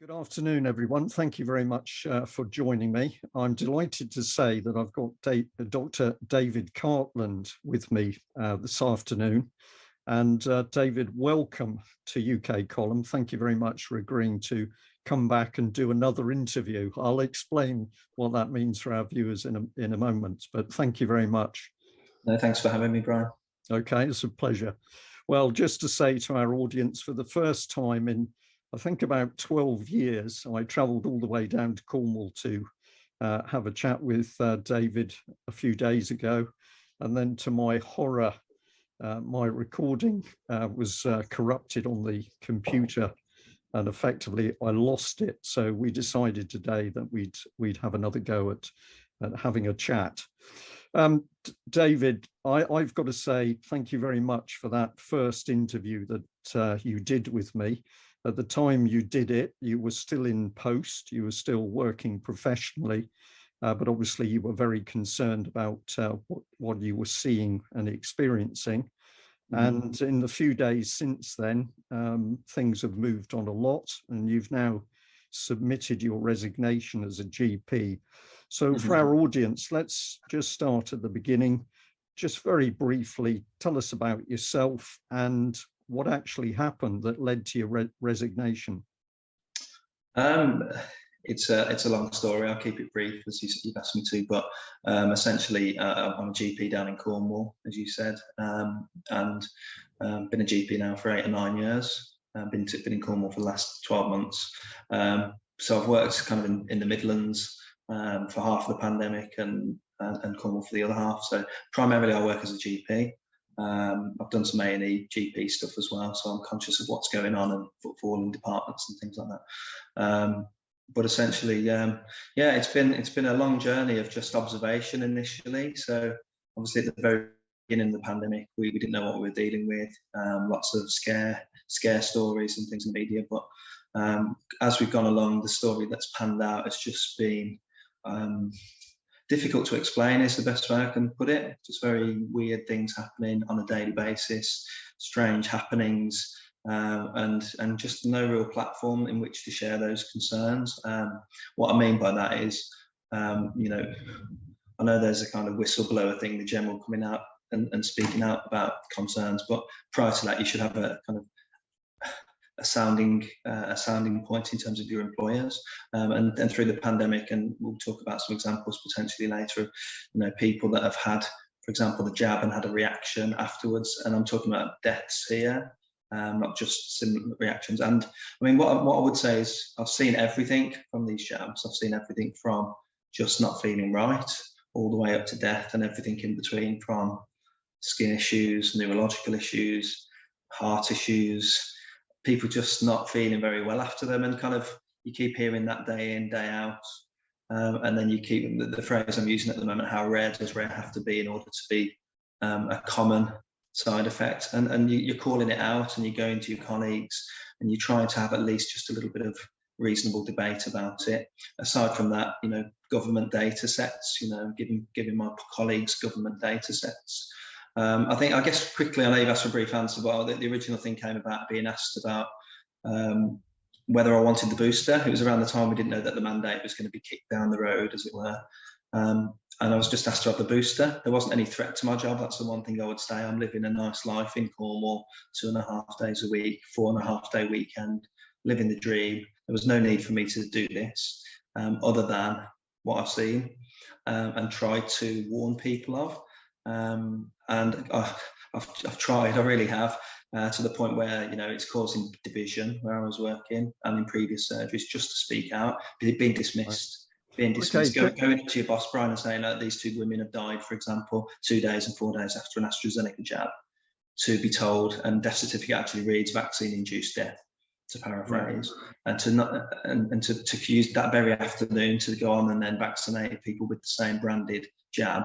Good afternoon, everyone. Thank you very much for joining me. I'm delighted to say that I've got Dr. David Cartland with me this afternoon. And David, welcome to UKColumn. Thank you very much for agreeing to come back and do another interview. I'll explain what that means for our viewers in a moment, but thank you very much. No, thanks for having me, Brian. Okay, it's a pleasure. Well, just to say to our audience, for the first time in I think about 12 years, I travelled all the way down to Cornwall to have a chat with David a few days ago. And then to my horror, my recording was corrupted on the computer and effectively I lost it. So we decided today that we'd have another go at having a chat. David, I've got to say thank you very much for that first interview that you did with me. At the time you did it, you were still in post, you were still working professionally, but obviously you were very concerned about what you were seeing and experiencing. And in the few days since then, things have moved on a lot, and you've now submitted your resignation as a GP. So for our audience, let's just start at the beginning. Just very briefly, tell us about yourself and what actually happened that led to your resignation. It's a long story. I'll keep it brief as you've asked me to, but essentially I'm a GP down in Cornwall, as you said, and been a GP now for 8 or 9 years. Been in Cornwall for the last 12 months. So I've worked kind of in the Midlands for half of the pandemic and Cornwall for the other half. So primarily I work as a GP. I've done some A&E GP stuff as well, so I'm conscious of what's going on and footfall in departments and things like that. But essentially, yeah, it's been a long journey of just observation initially. So obviously at the very beginning of the pandemic, we didn't know what we were dealing with. Lots of scare stories and things in the media. But as we've gone along, the story that's panned out has just been difficult to explain is the best way I can put it. Just very weird things happening on a daily basis, strange happenings, and just no real platform in which to share those concerns. What I mean by that is, you know, I know there's a kind of whistleblower thing, the general coming out and speaking out about concerns, but prior to that, you should have a kind of a sounding point in terms of your employers, and through the pandemic, and we'll talk about some examples potentially later of, you know, people that have had, for example, the jab and had a reaction afterwards, and I'm talking about deaths here, not just similar reactions. And I mean, what I would say is I've seen everything from these jabs. I've seen everything from just not feeling right all the way up to death, and everything in between, from skin issues, neurological issues, heart issues, people just not feeling very well after them, and kind of you keep hearing that day in, day out, and then you keep the phrase I'm using at the moment: how rare does rare have to be in order to be a common side effect? And you're calling it out, and you're going to your colleagues, and you're trying to have at least just a little bit of reasonable debate about it. Aside from that, you know, government data sets, you know, giving my colleagues government data sets. I guess quickly, I know you've asked for a brief answer, but the original thing came about being asked about whether I wanted the booster. It was around the time we didn't know that the mandate was going to be kicked down the road, as it were. And I was just asked to have the booster. There wasn't any threat to my job. That's the one thing I would say. I'm living a nice life in Cornwall, 2.5 days a week, 4.5-day weekend, living the dream. There was no need for me to do this, other than what I've seen and tried to warn people of. And I've tried, I really have, to the point where, you know, it's causing division where I was working and in previous surgeries, just to speak out, being dismissed. Being dismissed, okay. Going up to your boss, Brian, and saying, like, these 2 women have died, for example, 2 days and 4 days after an AstraZeneca jab, to be told, and death certificate actually reads vaccine-induced death, to paraphrase, and to not and to use that very afternoon to go on and then vaccinate people with the same branded jab.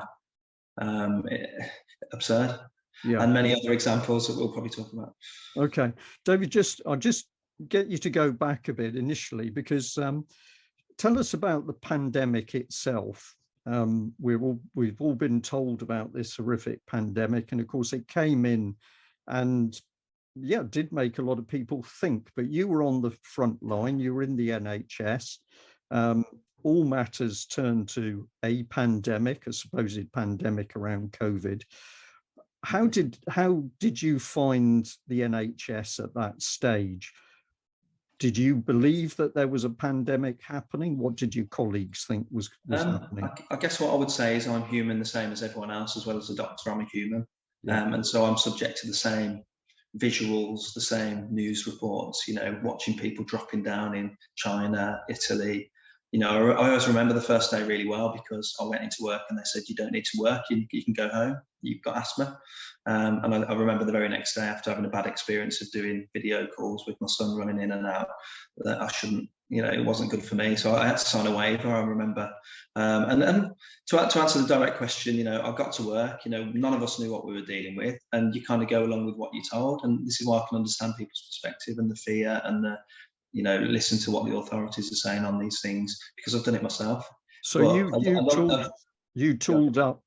Absurd. Yeah. And many other examples that we'll probably talk about. Okay, David, I'll just get you to go back a bit initially, because tell us about the pandemic itself. We've all been told about this horrific pandemic, and of course it came in and yeah, did make a lot of people think. But you were on the front line, you were in the NHS. All matters turned to a pandemic, a supposed pandemic around COVID. How did you find the NHS at that stage? Did you believe that there was a pandemic happening? What did your colleagues think was happening? I guess what I would say is I'm human, the same as everyone else, as well as a doctor. I'm a human, and so I'm subject to the same visuals, the same news reports. You know, watching people dropping down in China, Italy. You know, I always remember the first day really well because I went into work and they said, you don't need to work, you can go home, you've got asthma. And I remember the very next day, after having a bad experience of doing video calls with my son running in and out, that I shouldn't, you know, it wasn't good for me. So I had to sign a waiver, I remember. And to answer the direct question, you know, I got to work, you know, none of us knew what we were dealing with, and you kind of go along with what you're told. And this is why I can understand people's perspective and the fear and the, you know, listen to what the authorities are saying on these things, because I've done it myself. So you tooled up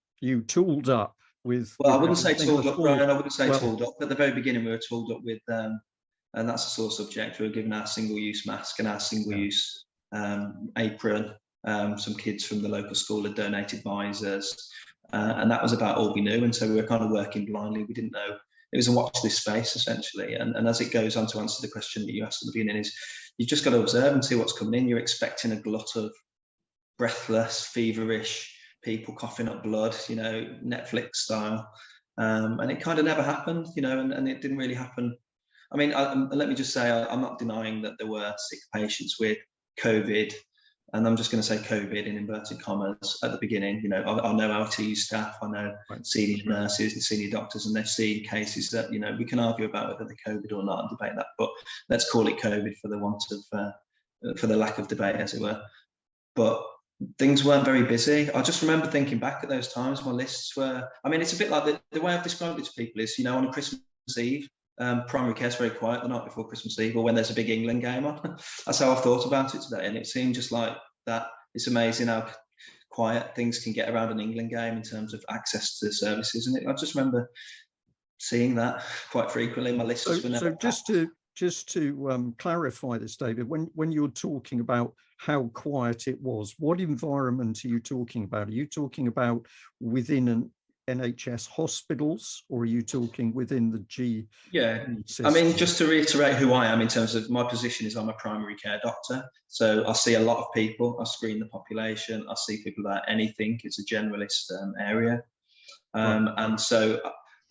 with. Well, I wouldn't say tooled up, Brian. I wouldn't say tooled up. At the very beginning, we were tooled up with, and that's a sore subject. We were given our single-use mask and our single-use apron. Some kids from the local school had donated visors, and that was about all we knew. And so we were kind of working blindly. We didn't know. It was a watch this space, essentially. And as it goes on, to answer the question that you asked at the beginning, is you've just got to observe and see what's coming in. You're expecting a glut of breathless, feverish people coughing up blood, you know, Netflix style. And it kind of never happened, you know, and it didn't really happen. I mean, let me just say, I'm not denying that there were sick patients with COVID, and I'm just going to say COVID in inverted commas at the beginning. You know, I know IT staff, I know senior nurses and senior doctors, and they've seen cases that, you know, we can argue about whether they're COVID or not and debate that, but let's call it COVID for the want of, for the lack of debate, as it were. But things weren't very busy. I just remember thinking back at those times, my lists were, I mean, it's a bit like the way I've described it to people is, you know, on a Christmas Eve, primary care's very quiet the night before Christmas Eve, or when there's a big England game on. That's how I've thought about it today, and it seemed just like that. It's amazing how quiet things can get around an England game in terms of access to services, and I just remember seeing that quite frequently. My lists were never. So just to clarify this, David, when you're talking about how quiet it was, what environment are you talking about? Are you talking about within an NHS hospitals, or are you talking within the G? Yeah, system? I mean, just to reiterate who I am in terms of my position is I'm a primary care doctor. So I see a lot of people, I screen the population, I see people about anything. It's a generalist area. And so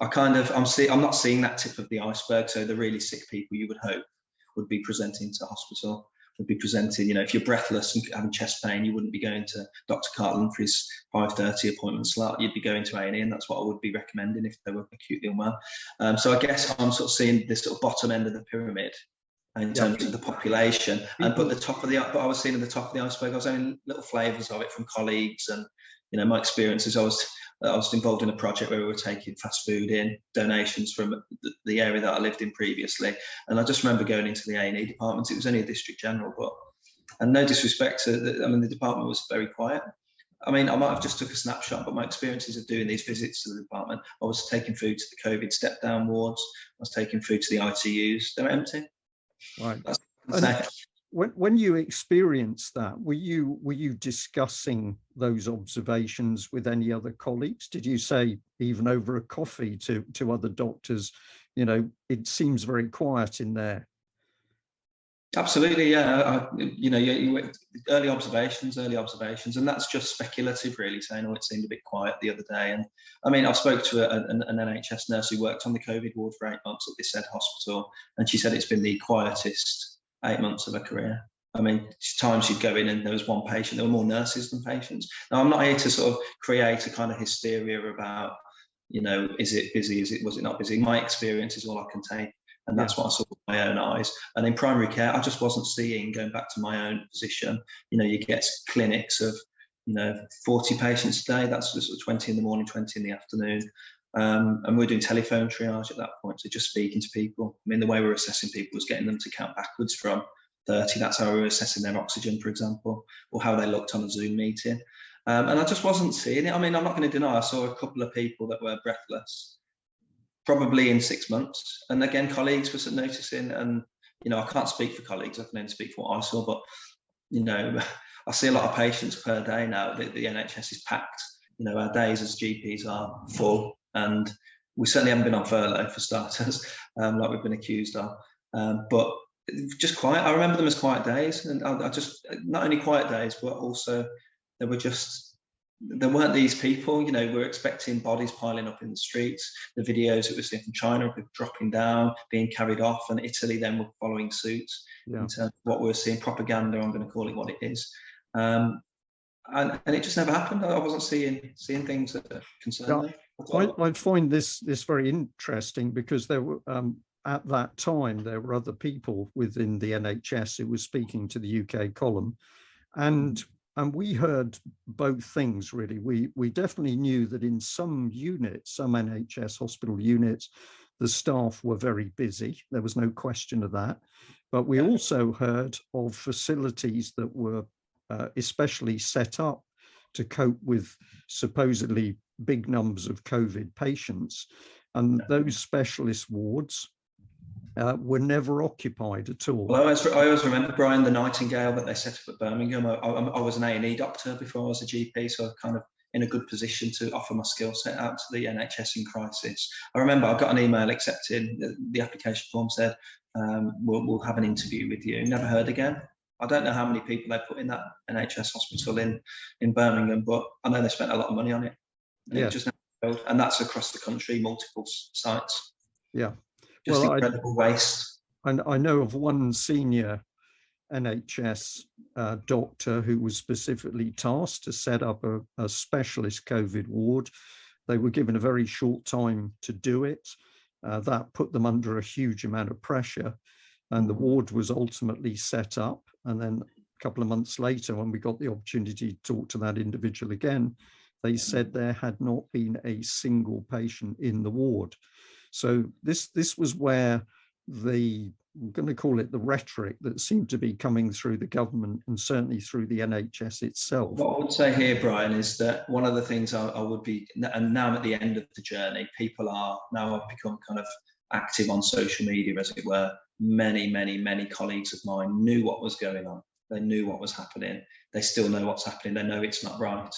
I'm not seeing that tip of the iceberg. So the really sick people you would hope would be presenting to hospital, would be presenting, you know, if you're breathless and having chest pain, you wouldn't be going to Dr. Cartland for his 5:30 appointment slot. You'd be going to A&E, and that's what I would be recommending if they were acutely unwell. So I guess I'm sort of seeing this sort of bottom end of the pyramid in terms of the population. But I was seeing at the top of the iceberg, I was having little flavours of it from colleagues, and, you know, my experiences, I was involved in a project where we were taking fast food in, donations from the area that I lived in previously. And I just remember going into the A&E department. It was only a district general, and no disrespect to the department was very quiet. I mean, I might have just took a snapshot, but my experiences of doing these visits to the department, I was taking food to the COVID step down wards. I was taking food to the ITUs. They were empty. Right. When you experienced that, were you discussing those observations with any other colleagues? Did you say, even over a coffee, to other doctors, you know, it seems very quiet in there? Absolutely, yeah. Early observations, and that's just speculative, really, saying, oh, it seemed a bit quiet the other day. And I mean, I spoke to an NHS nurse who worked on the COVID ward for 8 months at this said hospital, and she said it's been the quietest 8 months of her career. I mean, times she'd go in and there was one patient, there were more nurses than patients. Now, I'm not here to sort of create a kind of hysteria about, you know, is it busy, was it not busy? My experience is all I can take, and that's what I saw with my own eyes. And in primary care, I just wasn't seeing, going back to my own position, you know, you get clinics of, you know, 40 patients a day, that's just 20 in the morning, 20 in the afternoon. And we're doing telephone triage at that point, so just speaking to people. I mean, the way we were assessing people was getting them to count backwards from 30. That's how we were assessing their oxygen, for example, or how they looked on a Zoom meeting. And I just wasn't seeing it. I mean, I'm not going to deny I saw a couple of people that were breathless, probably in 6 months. And again, colleagues were noticing, and I can't speak for colleagues, I can only speak for what I saw, but I see a lot of patients per day now. The NHS is packed. Our days as GPs are full, and we certainly haven't been on furlough for starters, like we've been accused of. But just quiet. I remember them as quiet days, and I just, not only quiet days, but also there weren't these people. We're expecting bodies piling up in the streets. The videos that we're seeing from China, people dropping down, being carried off, and Italy then were following suit in terms of what we're seeing, propaganda. I'm going to call it what it is. And it just never happened. I wasn't seeing things that concerned me. I find this very interesting, because there were at that time there were other people within the NHS who were speaking to the UKColumn, and we heard both things really. We definitely knew that in some units, some NHS hospital units, the staff were very busy. There was no question of that. But we also heard of facilities that were especially set up to cope with supposedly big numbers of COVID patients. And those specialist wards were never occupied at all. Well, I always remember, Brian, the Nightingale that they set up at Birmingham. I was an A&E doctor before I was a GP, so I was kind of in a good position to offer my skill set out to the NHS in crisis. I remember I got an email accepting. The application form said, we'll have an interview with you. Never heard again. I don't know how many people they put in that NHS hospital in Birmingham, but I know they spent a lot of money on it. And it just never failed. And that's across the country, multiple sites. Yeah. Just incredible waste. And I know of one senior NHS doctor who was specifically tasked to set up a specialist COVID ward. They were given a very short time to do it. That put them under a huge amount of pressure, and the ward was ultimately set up. And then a couple of months later, when we got the opportunity to talk to that individual again, they said there had not been a single patient in the ward. So this was where I'm going to call it the rhetoric that seemed to be coming through the government, and certainly through the NHS itself. What I would say here, Brian, is that one of the things I would be, and now I'm at the end of the journey, people are now have become kind of active on social media, as it were. Many colleagues of mine knew what was going on. They knew what was happening. They still know what's happening. They know it's not right.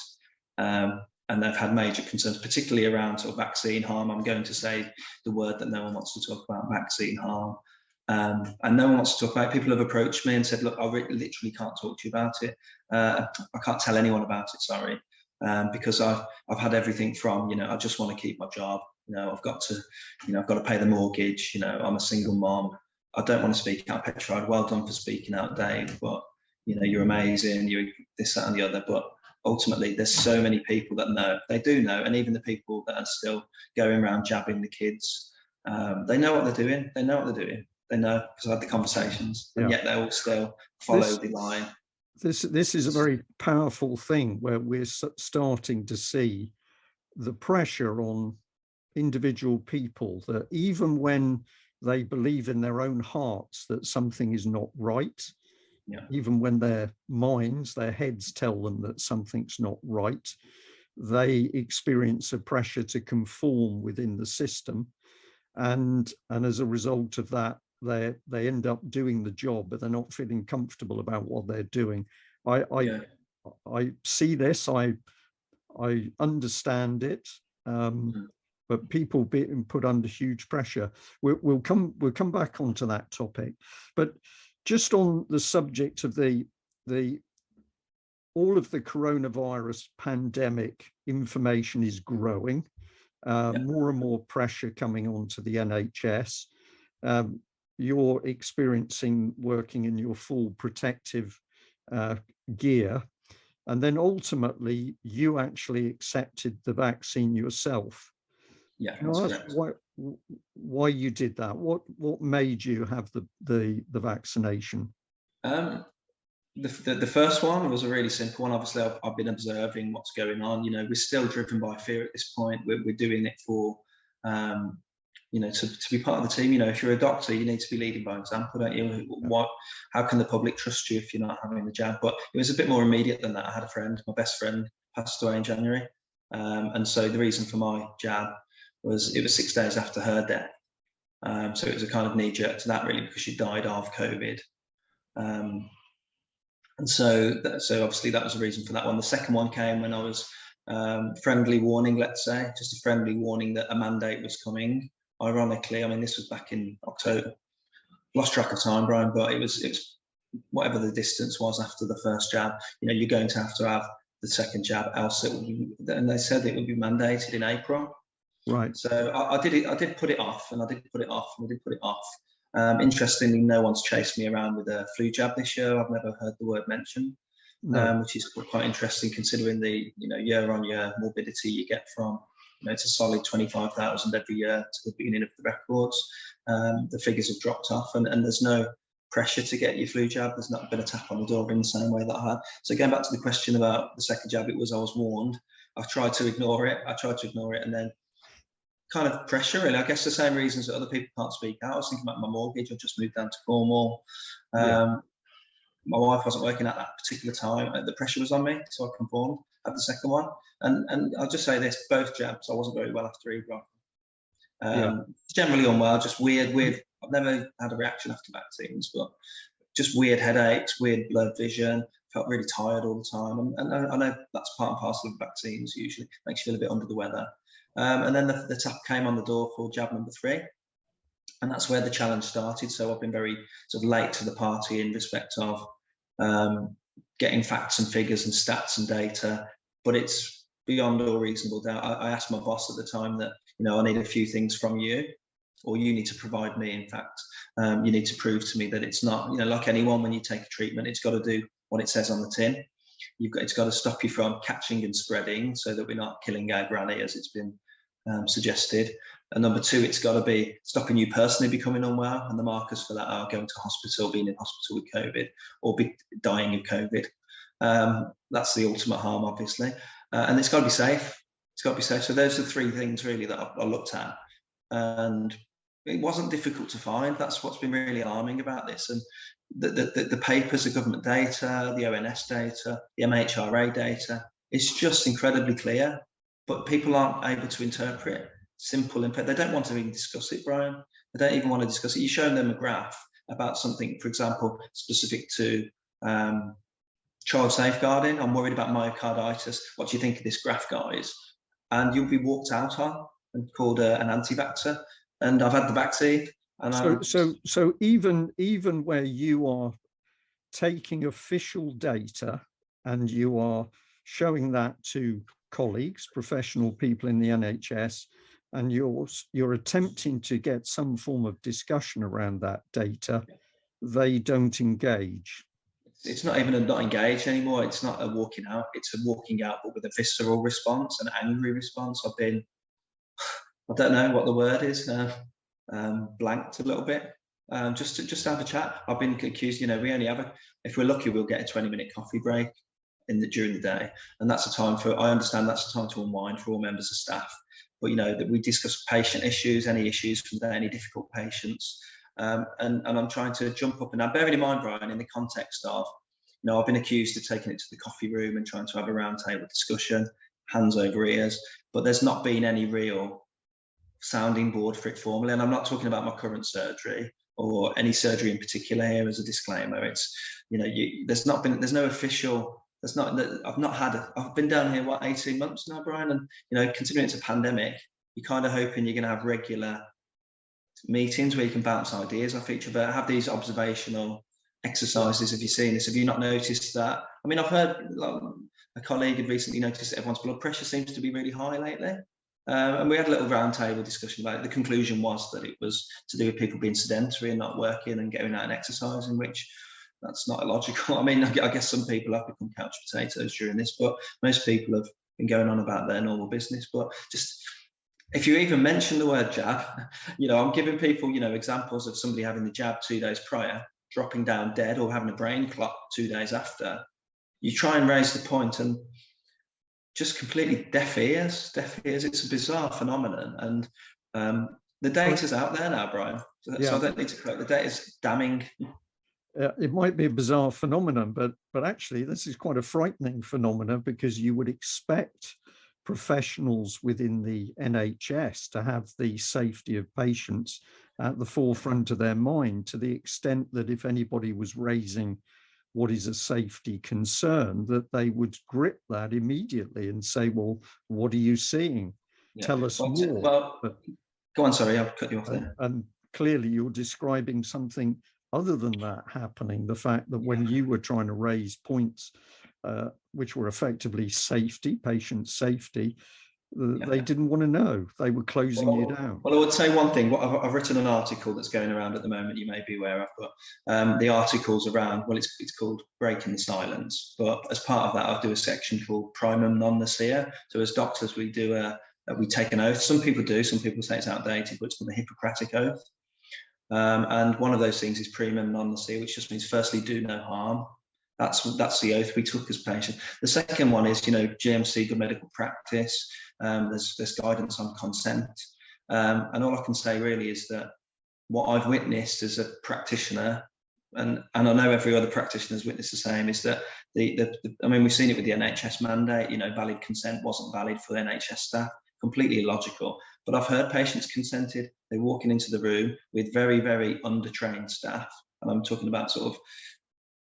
And they've had major concerns, particularly around sort of vaccine harm. I'm going to say the word that no one wants to talk about, vaccine harm. And no one wants to talk about it. People have approached me and said, look, I literally can't talk to you about it. I can't tell anyone about it, sorry. Because I've had everything from, I just want to keep my job. I've got to pay the mortgage. I'm a single mom. I don't want to speak out, Petride. Well done for speaking out, Dave. But, you're amazing. You're this, that, and the other. But ultimately, there's so many people that know. They do know. And even the people that are still going around jabbing the kids, they know what they're doing. They know what they're doing. They know, because I had the conversations, and yet they all still follow the line. This is a very powerful thing, where we're starting to see the pressure on individual people, that even when they believe in their own hearts that something is not right, even when their minds, their heads tell them that something's not right, they experience a pressure to conform within the system. And as a result of that, they end up doing the job, but they're not feeling comfortable about what they're doing. I see this, I understand it, but people being put under huge pressure. We'll come back onto that topic, but just on the subject of all of the coronavirus pandemic information is growing, more and more pressure coming onto the NHS. You're experiencing working in your full protective gear, and then ultimately you actually accepted the vaccine yourself. Yeah, can I ask why you did that? What made you have the vaccination? The first one was a really simple one. Obviously, I've been observing what's going on. We're still driven by fear at this point. We're doing it for to be part of the team. If you're a doctor, you need to be leading by example, don't you? How can the public trust you if you're not having the jab? But it was a bit more immediate than that. I had a friend, my best friend, passed away in January. And so the reason for my jab it was 6 days after her death. So it was a kind of knee jerk to that, really, because she died of COVID. And so obviously that was the reason for that one. The second one came when I was friendly warning, let's say, just a friendly warning that a mandate was coming. Ironically, I mean, this was back in October. Lost track of time, Brian, but it was whatever the distance was after the first jab. You know, you're going to have the second jab, else it will be. And they said it would be mandated in April. Right. So I did put it off, and I did put it off. Interestingly, no one's chased me around with a flu jab this year. I've never heard the word mentioned, no. Which is quite interesting considering the year-on-year morbidity you get from. It's a solid 25,000 every year to the beginning of the records. The figures have dropped off, and there's no pressure to get your flu jab. There's not been a tap on the door in the same way that I had. So going back to the question about the second jab, I was warned. I tried to ignore it, and then kind of pressure, really. I guess the same reasons that other people can't speak out. I was thinking about my mortgage. I just moved down to Cornwall. My wife wasn't working at that particular time. The pressure was on me, so I conformed at the second one. And I'll just say this, both jabs, I wasn't very well after either. Generally unwell, just weird. I've never had a reaction after vaccines, but just weird headaches, weird blurred vision, felt really tired all the time. And I know that's part and parcel of vaccines usually, makes you feel a bit under the weather. And then the tap came on the door for jab number 3. And that's where the challenge started. So I've been very sort of late to the party in respect of getting facts and figures and stats and data, but it's beyond all reasonable doubt. I asked my boss at the time that, I need a few things from you, or you need to provide me, in fact. You need to prove to me that it's not, like anyone, when you take a treatment, it's got to do what it says on the tin. It's got to stop you from catching and spreading so that we're not killing our granny, as it's been suggested. And number 2, it's got to be stopping you personally becoming unwell, and the markers for that are going to hospital, being in hospital with COVID, or dying of COVID. That's the ultimate harm, obviously. And it's got to be safe. So those are 3 things really that I looked at, and it wasn't difficult to find. That's what's been really alarming about this. And the papers, the government data, the ONS data, the MHRA data, it's just incredibly clear, but people aren't able to interpret simple impact. They don't want to even discuss it, Brian. They don't even want to discuss it. You show them a graph about something, for example, specific to child safeguarding. I'm worried about myocarditis. What do you think of this graph, guys? And you'll be walked out on and called an anti-vaxxer. And I've had the vaccine. And so even where you are taking official data and you are showing that to colleagues, professional people in the NHS, and you're attempting to get some form of discussion around that data, they don't engage. It's not even a not engaged anymore. It's not a walking out. It's a walking out, but with a visceral response, an angry response. I don't know what the word is, blanked a little bit. Just to have a chat. I've been accused, we only have if we're lucky, we'll get a 20-minute coffee break during the day. And that's a time I understand that's a time to unwind for all members of staff. But, that we discuss patient issues, any issues from there, any difficult patients. And I'm trying to jump up. And now, bearing in mind, Brian, in the context of, I've been accused of taking it to the coffee room and trying to have a roundtable discussion, hands over ears, but there's not been any real sounding board for it formally. And I'm not talking about my current surgery or any surgery in particular here as a disclaimer. It's, there's no official. I've been down here, 18 months now, Brian? And, considering it's a pandemic, you're kind of hoping you're going to have regular meetings where you can bounce ideas off each other, have these observational exercises. Have you seen this? Have you not noticed that? I mean, I've heard a colleague had recently noticed that everyone's blood pressure seems to be really high lately. And we had a little roundtable discussion about it. The conclusion was that it was to do with people being sedentary and not working and going out and exercising, which that's not illogical. I mean, I guess some people have become couch potatoes during this, but most people have been going on about their normal business. But just, if you even mention the word jab, I'm giving people, examples of somebody having the jab 2 days prior, dropping down dead, or having a brain clot 2 days after. You try and raise the point and just completely deaf ears. It's a bizarre phenomenon. And the data's out there now, Brian. So I don't need to correct. The data's damning. It might be a bizarre phenomenon, but actually this is quite a frightening phenomenon, because you would expect professionals within the NHS to have the safety of patients at the forefront of their mind, to the extent that if anybody was raising what is a safety concern, that they would grip that immediately and say, well, what are you seeing? Yeah. Tell us more. Well, go on, sorry, I've cut you off there. And clearly you're describing something other than that happening, the fact that when you were trying to raise points which were effectively safety, patient safety, they didn't want to know. They were closing you down. Well, I would say one thing. I've written an article that's going around at the moment, you may be aware of, but the article's around, well, it's called Breaking the Silence. But as part of that, I'll do a section called Primum non nocere. So as doctors, we take an oath. Some people do, some people say it's outdated, but it's called the Hippocratic Oath. And one of those things is primum non nocere, which just means firstly, do no harm. That's the oath we took as patients. The second one is, GMC, good medical practice. There's guidance on consent. And all I can say really is that what I've witnessed as a practitioner, and I know every other practitioner has witnessed the same, is that we've seen it with the NHS mandate, valid consent wasn't valid for the NHS staff, completely illogical. But I've heard patients consented, they're walking into the room with very, very undertrained staff. And I'm talking about sort of,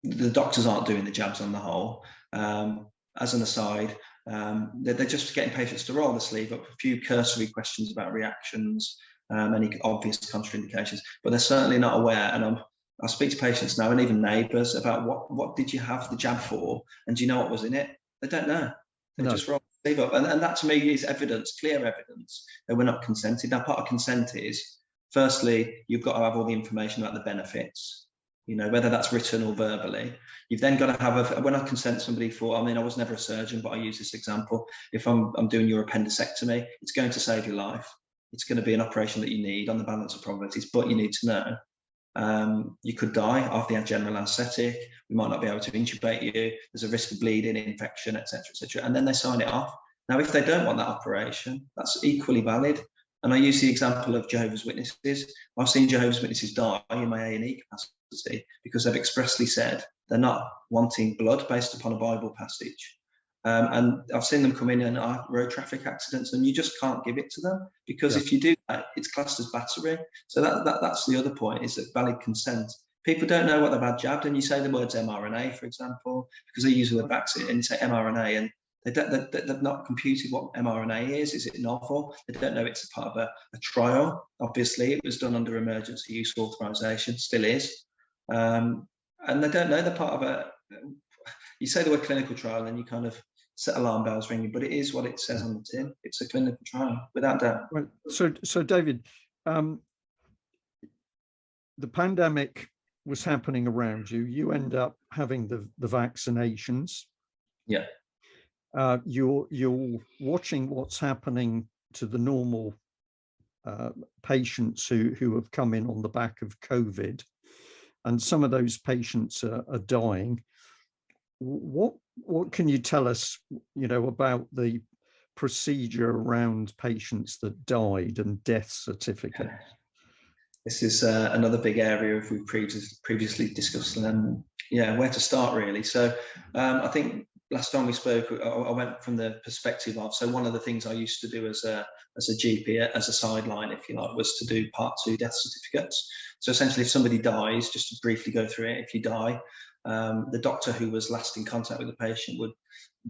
the doctors aren't doing the jabs on the whole. As an aside, they're just getting patients to roll the sleeve up, a few cursory questions about reactions, any obvious contraindications, but they're certainly not aware. And I speak to patients now, and even neighbours, about what did you have the jab for, and do you know what was in it? They don't know. They just roll the sleeve up, and that to me is evidence, clear evidence that we're not consented. Now, part of consent is, firstly, you've got to have all the information about the benefits. Whether that's written or verbally. You've then got to have when I consent somebody for, I was never a surgeon, but I use this example. If I'm doing your appendectomy, it's going to save your life. It's going to be an operation that you need on the balance of probabilities, but you need to know. You could die of the general anaesthetic. We might not be able to intubate you. There's a risk of bleeding, infection, etc., etc. And then they sign it off. Now, if they don't want that operation, that's equally valid. And I use the example of Jehovah's Witnesses. I've seen Jehovah's Witnesses die in my A&E capacity because they've expressly said they're not wanting blood based upon a Bible passage. And I've seen them come in and road traffic accidents, and you just can't give it to them, because if you do that, it's classed as battery. So that's the other point, is that valid consent. People don't know what they've had jabbed, and you say the words mRNA, for example, because they use the word vaccine, and you say mRNA, and they've not computed what mRNA is. Is it novel? They don't know it's a part of a trial. Obviously, it was done under emergency use authorization, still is. And they don't know they're part of a, you say the word clinical trial and you kind of set alarm bells ringing, but it is what it says on the tin. It's a clinical trial, without doubt. Right. So David, the pandemic was happening around you. You end up having the vaccinations. Yeah. You're watching what's happening to the normal patients who have come in on the back of COVID, and some of those patients are dying. What can you tell us, about the procedure around patients that died and death certificates? This is another big area we've previously discussed, and where to start really. So I think last time we spoke, I went from the perspective of, so one of the things I used to do as a GP, as a sideline, if you like, was to do Part 2 death certificates. So essentially, if somebody dies, just to briefly go through it, if you die, the doctor who was last in contact with the patient would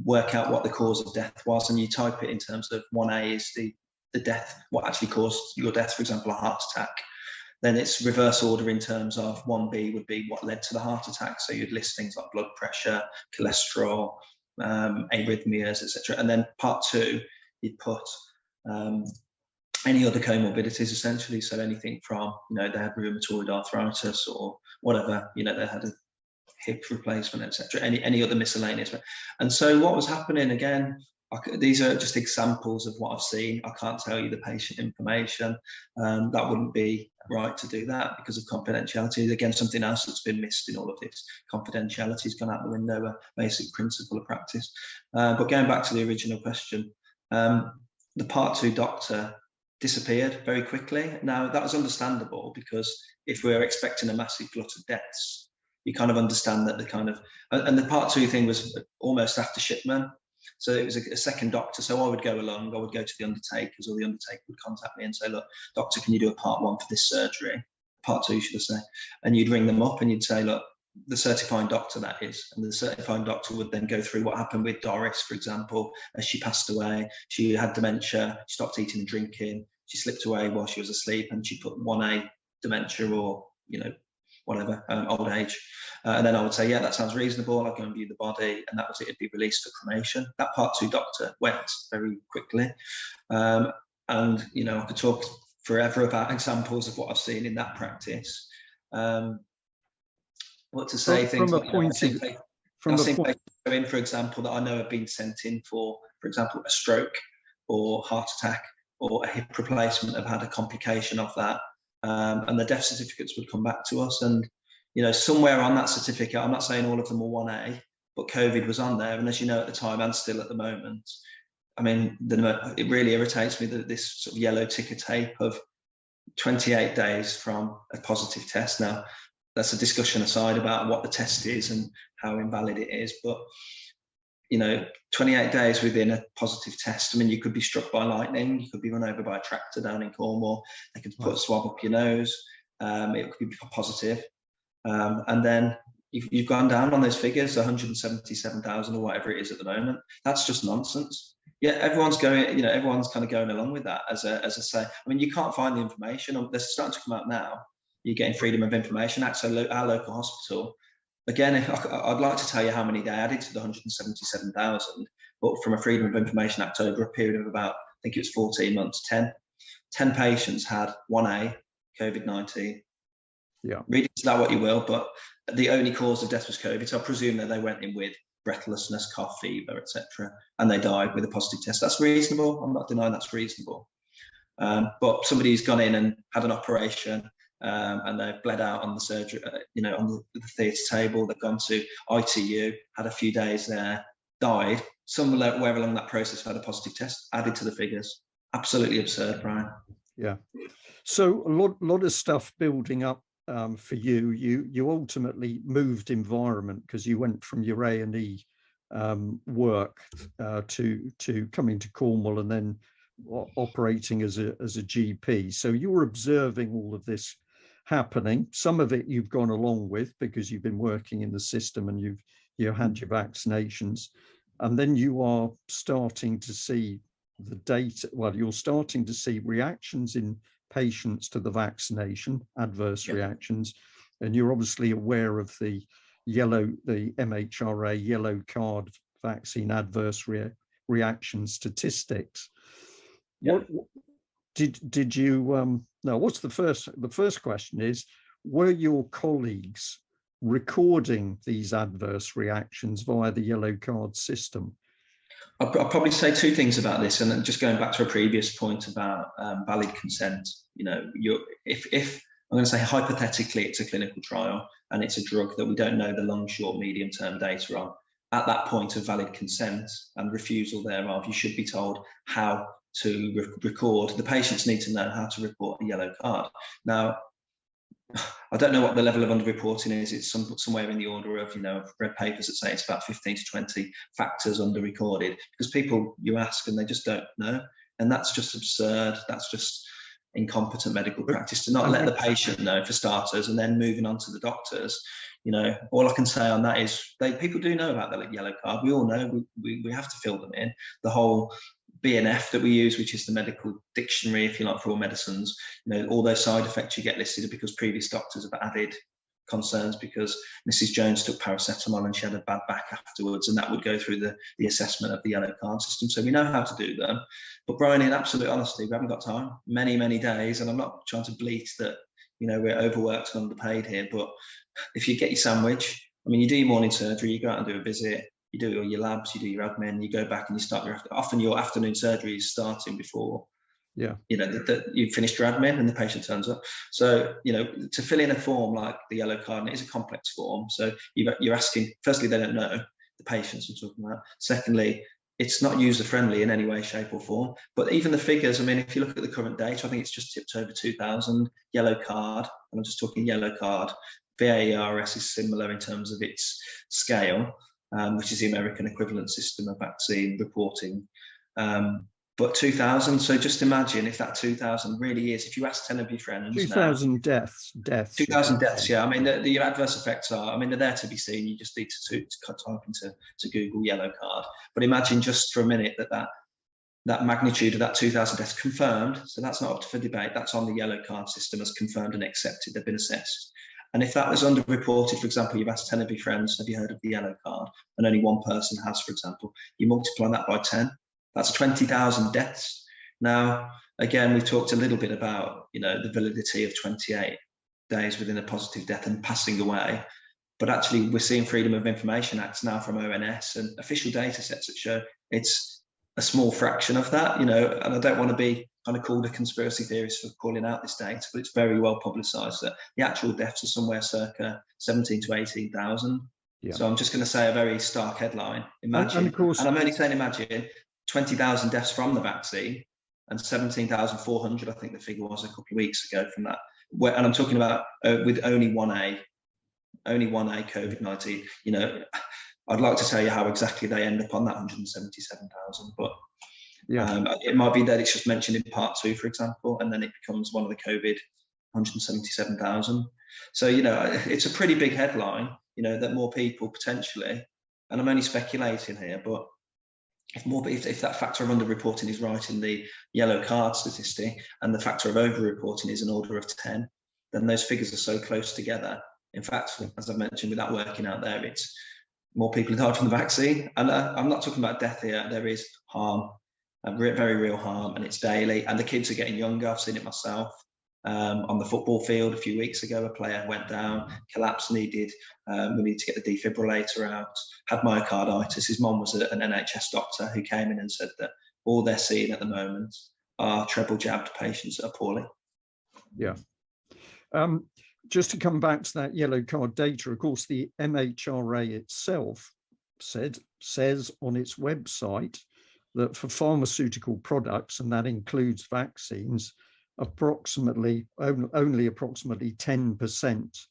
work out what the cause of death was, and you type it in terms of 1A is the death, what actually caused your death, for example, a heart attack. Then it's reverse order in terms of 1B would be what led to the heart attack. So you'd list things like blood pressure, cholesterol, arrhythmias, etc. And then Part 2, you'd put any other comorbidities, essentially. So anything from, they had rheumatoid arthritis or whatever, they had a hip replacement, etc. Any other miscellaneous. And so what was happening, again, these are just examples of what I've seen. I can't tell you the patient information. That wouldn't be right to do that because of confidentiality. Again, something else that's been missed in all of this. Confidentiality has gone out the window, a basic principle of practice. But going back to the original question, the Part 2 doctor disappeared very quickly. Now, that was understandable because if we're expecting a massive glut of deaths, you kind of understand that and the Part 2 thing was almost after shipment. So it was a second doctor. So I would go along, I would go to the undertakers, or the undertaker would contact me and say, look, doctor, can you do a part 1 for this surgery? Part 2, should I say? And you'd ring them up and you'd say, look, the certifying doctor, that is, and the certifying doctor would then go through what happened with Doris, for example, as she passed away. She had dementia, she stopped eating and drinking, she slipped away while she was asleep, and she put 1A dementia, or whatever, old age. And then I would say, yeah, that sounds reasonable. I'll go and view the body, and that was it. It'd be released for cremation. That part 2 doctor went very quickly, and I could talk forever about examples of what I've seen in that practice. What to say, things like I've seen patients go in, for example, that I know have been sent in for example, a stroke or heart attack or a hip replacement, have had a complication of that, and the death certificates would come back to us, and somewhere on that certificate, I'm not saying all of them were 1A, but COVID was on there, and as you know, at the time and still at the moment, I mean, it really irritates me that this sort of yellow ticker tape of 28 days from a positive test. Now, that's a discussion aside about what the test is and how invalid it is, but 28 days within a positive test, I mean, you could be struck by lightning, you could be run over by a tractor down in Cornwall, they could put a swab up your nose, it could be positive, and then you've gone down on those figures, 177,000 or whatever it is at the moment. That's just nonsense. Yeah, everyone's going, everyone's kind of going along with that as I say. I mean, you can't find the information. They're starting to come out now. You're getting Freedom of Information Act. So our local hospital, again, I'd like to tell you how many they added to the 177,000, but from a Freedom of Information Act over a period of about, I think it was 14 months, 10 patients had 1A COVID-19. Yeah. Read into that what you will, but the only cause of death was COVID. So I presume that they went in with breathlessness, cough, fever, etc., and they died with a positive test. That's reasonable. I'm not denying that's reasonable. But somebody's gone in and had an operation, and they've bled out on the surgery, on the theatre table. They've gone to ITU, had a few days there, died. Somewhere along that process had a positive test, added to the figures. Absolutely absurd, Brian. Yeah. So a lot of stuff building up for you. You ultimately moved environment because you went from your A&E work to coming to Cornwall and then operating as a GP. So you were observing all of this happening. Some of it you've gone along with because you've been working in the system and you had your vaccinations, and then you are starting to see the data. Well, you're starting to see reactions in patients to the vaccination, adverse reactions, and you're obviously aware of the MHRA yellow card vaccine adverse reaction statistics. What did you no, what's the first question is, were your colleagues recording these adverse reactions via the yellow card system? I'll probably say two things about this, and just going back to a previous point about valid consent. If I'm going to say hypothetically it's a clinical trial and it's a drug that we don't know the long, short, medium term data on, at that point of valid consent and refusal thereof, you should be told how to record. The patients need to know how to report a yellow card. Now, I don't know what the level of underreporting is. It's somewhere in the order of, I've read papers that say it's about 15 to 20 factors underrecorded, because people, you ask and they just don't know. And that's just absurd. That's just incompetent medical practice to not let the patient know, for starters, and then moving on to the doctors. All I can say on that is people do know about the yellow card. We all know we have to fill them in. The whole BNF that we use, which is the medical dictionary, if you like, for all medicines, all those side effects you get listed are because previous doctors have added concerns because Mrs. Jones took paracetamol and she had a bad back afterwards, and that would go through the assessment of the yellow card system. So we know how to do them. But Brian, in absolute honesty, we haven't got time. Many, many days, and I'm not trying to bleat that, we're overworked and underpaid here, but if you get your sandwich, you do your morning surgery, you go out and do a visit, you do all your labs, you do your admin, you go back and you start often your afternoon surgery is starting before you've finished your admin and the patient turns up. So, to fill in a form like the yellow card, and it is a complex form. So you're asking, firstly, they don't know, the patients I'm talking about. Secondly, it's not user-friendly in any way, shape or form. But even the figures, if you look at the current data, I think it's just tipped over 2,000 yellow card. And I'm just talking yellow card. VAERS is similar in terms of its scale. which is the American equivalent system of vaccine reporting. But 2,000, so just imagine if that 2,000 really is, if you ask 10 of your friends 2,000 deaths. 2,000 deaths, yeah. I mean, the adverse effects are, I mean, they're there to be seen. You just need to type into Google yellow card. But imagine just for a minute that magnitude of that 2,000 deaths confirmed, so that's not up for debate, that's on the yellow card system as confirmed and accepted, they've been assessed. And if that was underreported, for example, you've asked 10 of your friends, have you heard of the yellow card? And only one person has, for example, you multiply that by 10, that's 20,000 deaths. Now, again, we've talked a little bit about, the validity of 28 days within a positive death and passing away. But actually, we're seeing Freedom of Information Acts now from ONS and official data sets that show it's a small fraction of that, and I don't want to be kind of called a conspiracy theorist for calling out this data, but it's very well publicised that the actual deaths are somewhere circa 17 to 18,000. Yeah. So I'm just going to say a very stark headline. Imagine, and of course, and I'm only saying imagine, 20,000 deaths from the vaccine and 17,400, I think the figure was a couple of weeks ago from that. And I'm talking about with only 1A COVID-19. I'd like to tell you how exactly they end up on that 177,000, but it might be that it's just mentioned in part 2, for example, and then it becomes one of the COVID 177,000. So, it's a pretty big headline, that more people potentially, and I'm only speculating here, but if that factor of underreporting is right in the yellow card statistic and the factor of overreporting is an order of 10, then those figures are so close together. In fact, as I've mentioned, without working out there, it's more people died from the vaccine. And I'm not talking about death here. There is harm, very real harm, and it's daily. And the kids are getting younger. I've seen it myself. On the football field a few weeks ago, a player went down, collapsed, we needed to get the defibrillator out, had myocarditis. His mom was an NHS doctor who came in and said that all they're seeing at the moment are treble jabbed patients that are poorly. Yeah. Just to come back to that yellow card data, of course, the MHRA itself says on its website that for pharmaceutical products, and that includes vaccines, only approximately 10%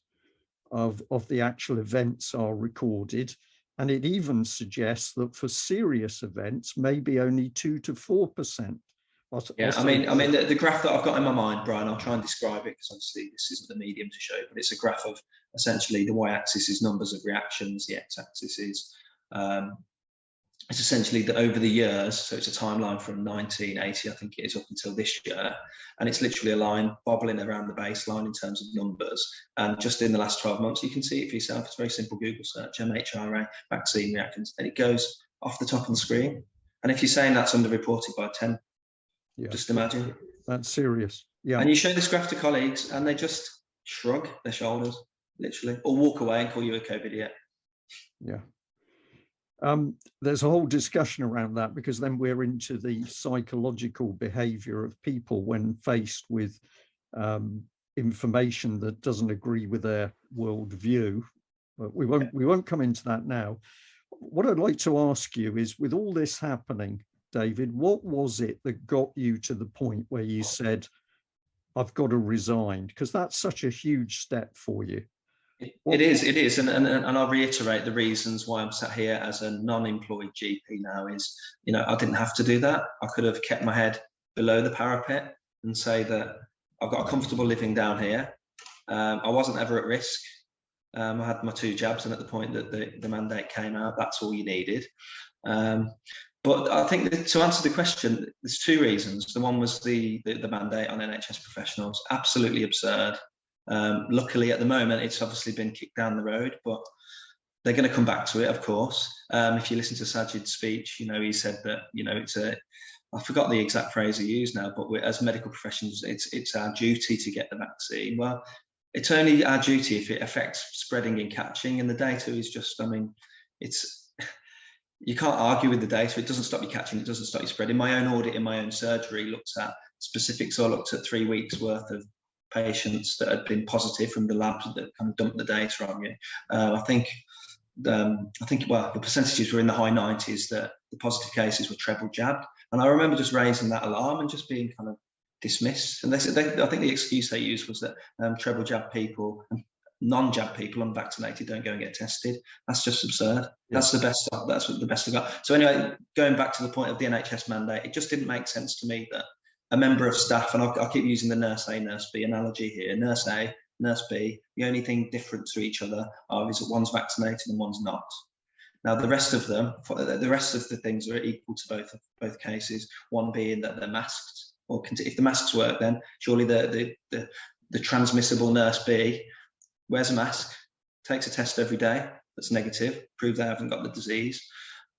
of the actual events are recorded. And it even suggests that for serious events, maybe only 2 to 4%. I mean, the graph that I've got in my mind, Brian, I'll try and describe it because obviously this isn't the medium to show, but it's a graph of essentially the y-axis is numbers of reactions, the x-axis is it's essentially that over the years, so it's a timeline from 1980, I think it is, up until this year, and it's literally a line bobbling around the baseline in terms of numbers. And just in the last 12 months, you can see it for yourself. It's a very simple Google search, MHRA vaccine reactions, and it goes off the top of the screen. And if you're saying that's underreported by 10, just imagine. That's serious. Yeah. And you show this graph to colleagues and they just shrug their shoulders, literally, or walk away and call you a COVID idiot. Yeah. There's a whole discussion around that because then we're into the psychological behavior of people when faced with information that doesn't agree with their worldview. But we won't come into that now. What I'd like to ask you is, with all this happening, David, what was it that got you to the point where you said, I've got to resign? Because that's such a huge step for you. It is. And I'll reiterate the reasons why I'm sat here as a non-employed GP now is, I didn't have to do that. I could have kept my head below the parapet and say that I've got a comfortable living down here. I wasn't ever at risk. I had my 2 jabs, and at the point that the mandate came out, that's all you needed. But I think that to answer the question, there's 2 reasons. The one was the mandate on NHS professionals, absolutely absurd. Luckily, at the moment, it's obviously been kicked down the road, but they're going to come back to it, of course. If you listen to Sajid's speech, he said that, I forgot the exact phrase he used now, but as medical professionals, it's our duty to get the vaccine. Well, it's only our duty if it affects spreading and catching, and the data is just, you can't argue with the data. It doesn't stop you catching, it doesn't stop you spreading. My own audit in my own surgery looks at specifics. I looked at 3 weeks worth of patients that had been positive from the labs that kind of dumped the data on you. I think the percentages were in the high 90s that the positive cases were treble jabbed. And I remember just raising that alarm and just being kind of dismissed. And I think the excuse they used was that treble jab people, non-jab people, unvaccinated, don't go and get tested. That's just absurd. Yeah. That's the best. That's what the best I got. So anyway, going back to the point of the NHS mandate, it just didn't make sense to me that a member of staff, and I'll keep using the nurse A, nurse B analogy here, nurse A, nurse B, the only thing different to each other is that one's vaccinated and one's not. Now, the rest of the things are equal to both cases, one being that they're masked, or if the masks work, then surely the transmissible nurse B wears a mask, takes a test every day that's negative, proves they haven't got the disease,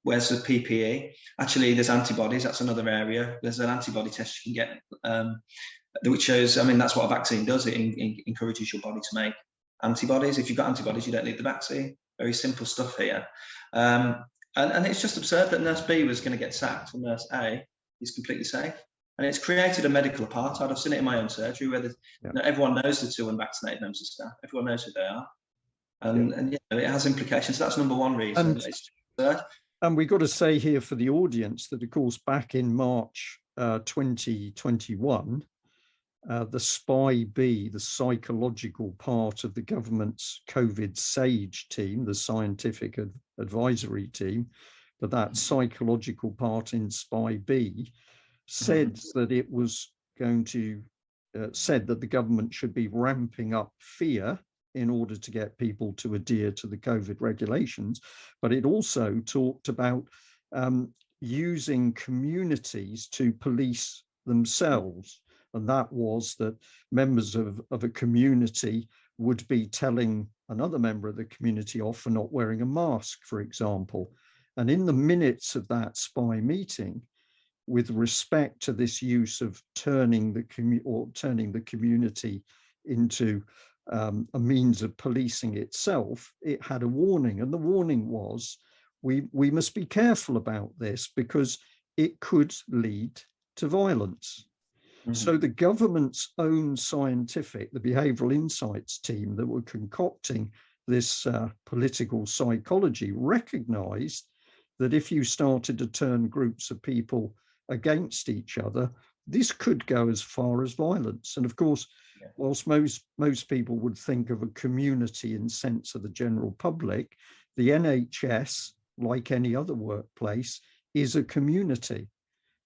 wears the PPE. Actually, there's antibodies, that's another area. There's an antibody test you can get, which shows, I mean, that's what a vaccine does. It encourages your body to make antibodies. If you've got antibodies, you don't need the vaccine. Very simple stuff here. And it's just absurd that nurse B was going to get sacked and nurse A is completely safe. And it's created a medical apartheid. I've seen it in my own surgery where everyone knows the two unvaccinated members of staff. Everyone knows who they are. And it has implications. So that's number one reason. It's absurd. And we've got to say here for the audience that, of course, back in March 2021, the SPI-B, the psychological part of the government's COVID SAGE team, the scientific advisory team, but that psychological part in SPI-B said that it was going to, said that the government should be ramping up fear in order to get people to adhere to the COVID regulations. But it also talked about using communities to police themselves. And that was that members of a community would be telling another member of the community off for not wearing a mask, for example. And in the minutes of that SPI meeting, with respect to this use of turning the community into a means of policing itself, it had a warning. And the warning was, we must be careful about this because it could lead to violence. So the government's own scientific, the behavioral insights team that were concocting this political psychology recognized that if you started to turn groups of people against each other, this could go as far as violence. And of course, whilst most people would think of a community in sense of the general public, the NHS, like any other workplace, is a community.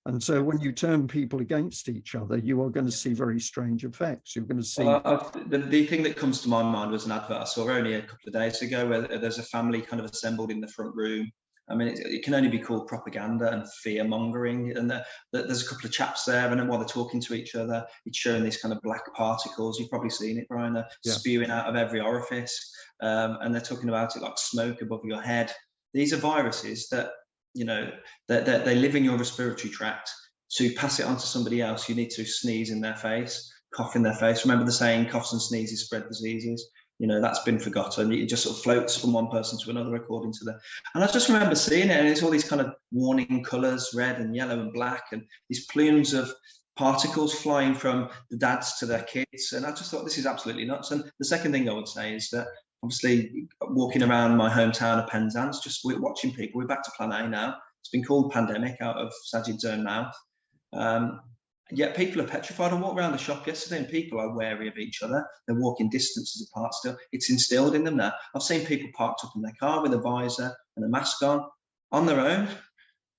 And so when you turn people against each other, you are going to see very strange effects. You're going to see... the thing that comes to my mind was an advert I saw only a couple of days ago where there's a family kind of assembled in the front room. I mean, it can only be called propaganda and fear mongering. And there's a couple of chaps there, and then while they're talking to each other, it's showing these kind of black particles. You've probably seen it, Brian, spewing out of every orifice. And they're talking about it like smoke above your head. These are viruses that, you know, they live in your respiratory tract. To pass it on to somebody else, you need to sneeze in their face, cough in their face. Remember the saying, coughs and sneezes spread diseases? You know, that's been forgotten. It just sort of floats from one person to another according to the... And I just remember seeing it, and it's all these kind of warning colours, red and yellow and black, and these plumes of particles flying from the dads to their kids. And I just thought, this is absolutely nuts. And the second thing I would say is that, obviously, walking around my hometown of Penzance, just watching people, we're back to plan A now. It's been called pandemic out of Sajid's own mouth. Yet people are petrified. I walked around the shop yesterday and people are wary of each other. They're walking distances apart still. It's instilled in them now. I've seen people parked up in their car with a visor and a mask on their own.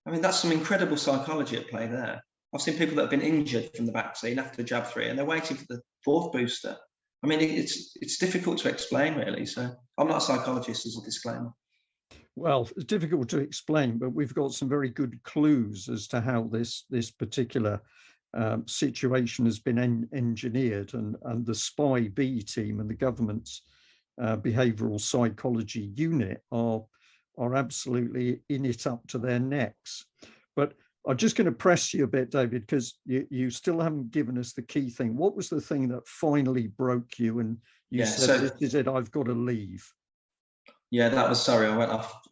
I mean, that's some incredible psychology at play there. I've seen people that have been injured from the vaccine after jab 3 and they're waiting for the 4th booster. I mean, it's difficult to explain, really. So I'm not a psychologist, as a disclaimer. Well, it's difficult to explain, but we've got some very good clues as to how this particular situation has been engineered, and the SPI-B team and the government's behavioural psychology unit are absolutely in it up to their necks. But I'm just going to press you a bit, David, because you still haven't given us the key thing. What was the thing that finally broke you and you said, this is it, I've got to leave? Yeah, that was, sorry, I went off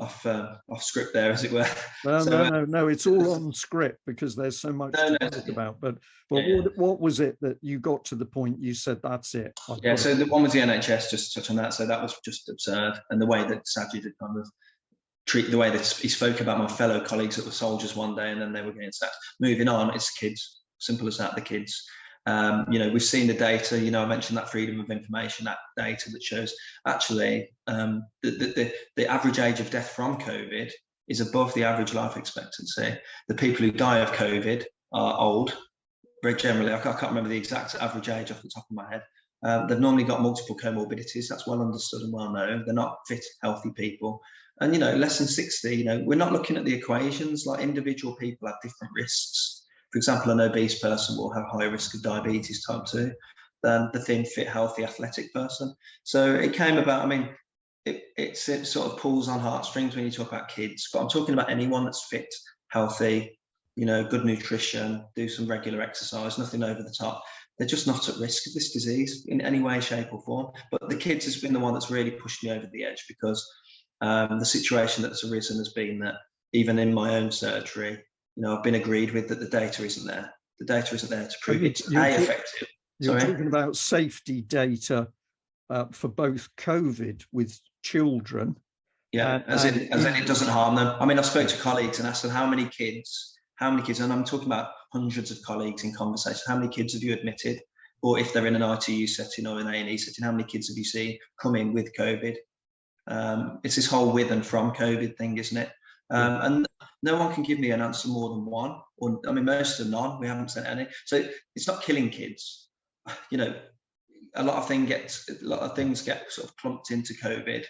script there, as it were. No, it's all on script because there's so much to talk about. But what was it that you got to the point you said, that's it? So the one was the NHS, just to touch on that. So that was just absurd. And the way that Sajid had kind of the way that he spoke about my fellow colleagues that were soldiers one day and then they were getting sacked. Moving on, it's kids. Simple as that, the kids. We've seen the data. I mentioned that Freedom of Information Act data that shows actually the average age of death from COVID is above the average life expectancy. The people who die of COVID are old, very generally. I can't remember the exact average age off the top of my head. They've normally got multiple comorbidities. That's well understood and well known. They're not fit, healthy people. And, less than 60, we're not looking at the equations. Like, individual people have different risks. For example, an obese person will have higher risk of diabetes type 2 than the thin, fit, healthy, athletic person. So it came about, it sort of pulls on heartstrings when you talk about kids, but I'm talking about anyone that's fit, healthy, good nutrition, do some regular exercise, nothing over the top. They're just not at risk of this disease in any way, shape or form. But the kids has been the one that's really pushed me over the edge, because the situation that's arisen has been that even in my own surgery, I've been agreed with that the data isn't there. The data isn't there to prove it's effective. You're talking about safety data for both COVID with children. Yeah, as in it doesn't harm them. I spoke to colleagues and asked them how many kids, and I'm talking about hundreds of colleagues in conversation, how many kids have you admitted? Or if they're in an ITU setting or an A&E setting, how many kids have you seen come in with COVID? It's this whole with and from COVID thing, isn't it? And no one can give me an answer more than one, or most of them none. We haven't sent any. So it's not killing kids. A lot of things get sort of clumped into COVID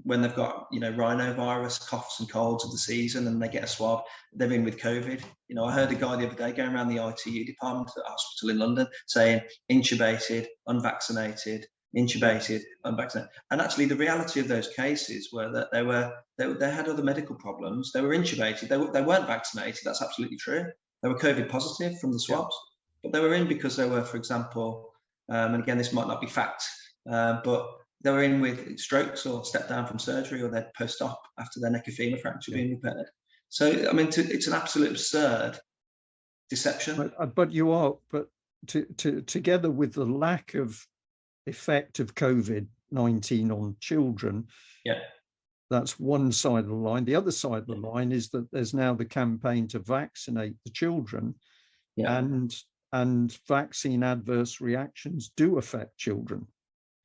when they've got rhinovirus, coughs and colds of the season, and they get a swab. They're in with COVID. I heard a guy the other day going around the ITU department at a hospital in London saying intubated, unvaccinated, intubated, unvaccinated. And actually, the reality of those cases were that they had other medical problems. They were intubated. They weren't vaccinated. That's absolutely true. They were COVID positive from the swabs, but they were in because they were, for example, and again, this might not be fact, but they were in with strokes or stepped down from surgery, or they'd post-op after their neck of femur fracture being repaired. So, it's an absolute absurd deception. But together with the lack of effect of COVID-19 on children, that's one side of the line. The other side of the line is that there's now the campaign to vaccinate the children, and vaccine adverse reactions do affect children.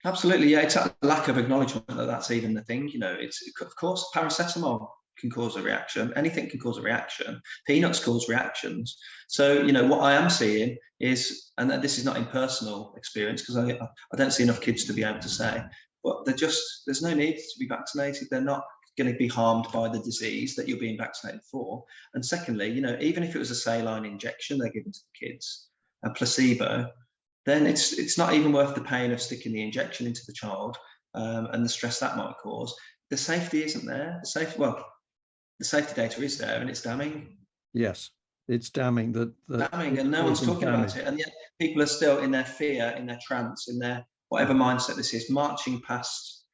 Absolutely, it's a lack of acknowledgement that that's even the thing. It's, of course, paracetamol can cause a reaction. Anything can cause a reaction. Peanuts cause reactions. So, what I am seeing is, and this is not in personal experience, because I don't see enough kids to be able to say, but there's no need to be vaccinated. They're not going to be harmed by the disease that you're being vaccinated for. And secondly, even if it was a saline injection they're giving to the kids, a placebo, then it's not even worth the pain of sticking the injection into the child and the stress that might cause. The safety isn't there. The safety data is there, and it's damning. Yes, it's damning. Damning, and no one's talking about it. And yet people are still in their fear, in their trance, in their whatever mindset this is, marching past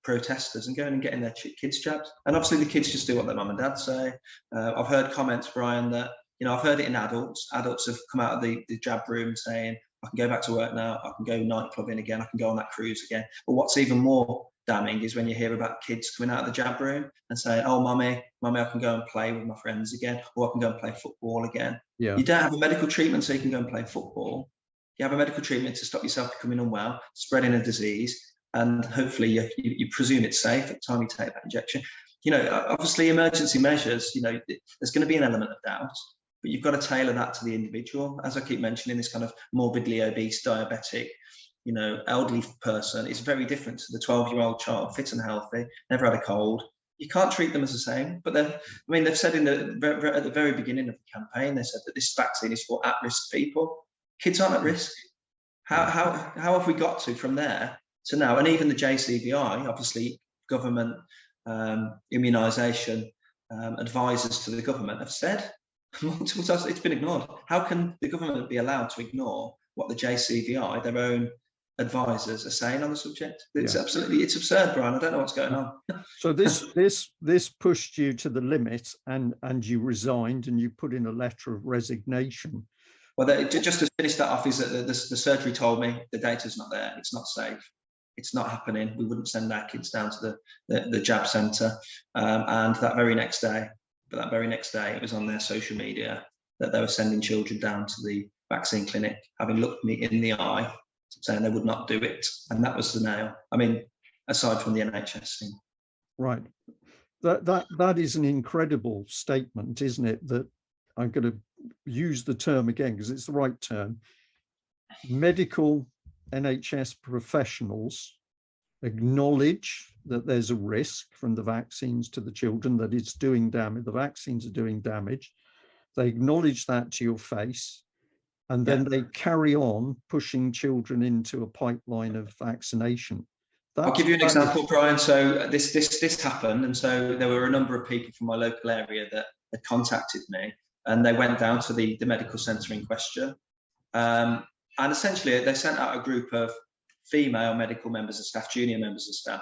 protesters and going and getting their kids jabbed. And obviously the kids just do what their mum and dad say. I've heard comments, Brian, that I've heard it in adults. Adults have come out of the jab room saying, I can go back to work now, I can go nightclubbing again, I can go on that cruise again. But what's even more damning is when you hear about kids coming out of the jab room and saying, oh, mummy, I can go and play with my friends again, or I can go and play football again. Yeah. You don't have a medical treatment so you can go and play football. You have a medical treatment to stop yourself becoming unwell, spreading a disease, and hopefully you presume it's safe at the time you take that injection. Obviously emergency measures, there's going to be an element of doubt, but you've got to tailor that to the individual. As I keep mentioning, this kind of morbidly obese, diabetic, elderly person is very different to the 12-year-old child, fit and healthy, never had a cold. You can't treat them as the same. But they've said at the very beginning of the campaign, they said that this vaccine is for at-risk people. Kids aren't at risk. How have we got from there to now? And even the JCVI, obviously government immunisation advisors to the government have said multiple times it's been ignored. How can the government be allowed to ignore what the JCVI, their own advisors, are saying on the subject? It's it's absurd, Brian. I don't know what's going on. So this pushed you to the limit, and you resigned, and you put in a letter of resignation. Well, just to finish that off, is that the surgery told me the data's not there. It's not safe. It's not happening. We wouldn't send our kids down to the jab centre. And that very next day, it was on their social media that they were sending children down to vaccine clinic having looked me in the eye, saying they would not do it. And that was the nail. I mean, aside from the NHS thing. Right. That is an incredible statement, isn't it? That I'm going to use the term again because it's the right term. Medical NHS professionals acknowledge that there's a risk from the vaccines to the children, that it's doing damage, the vaccines are doing damage. They acknowledge that to your face, and then they carry on pushing children into a pipeline of vaccination. I'll give you an example, Brian. So this happened, and so there were a number of people from my local area that had contacted me, and they went down to the medical centre in question, and essentially they sent out a group of female medical members of staff, junior members of staff.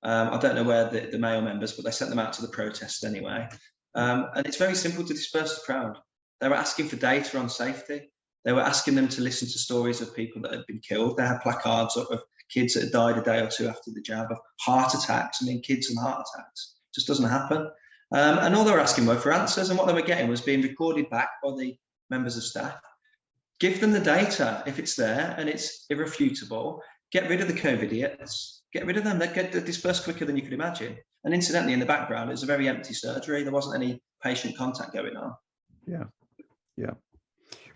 I don't know where the male members, but they sent them out to the protest anyway. And it's very simple to disperse the crowd. They were asking for data on safety. They were asking them to listen to stories of people that had been killed. They had placards of kids that had died a day or two after the jab, of heart attacks. I mean, kids and heart attacks just doesn't happen. And all they were asking were for answers, and what they were getting was being recorded back by the members of staff. Give them the data if it's there and it's irrefutable. Get rid of the COVID idiots. Get rid of them. They get dispersed quicker than you could imagine. And incidentally, in the background, it was a very empty surgery. There wasn't any patient contact going on. Yeah, yeah.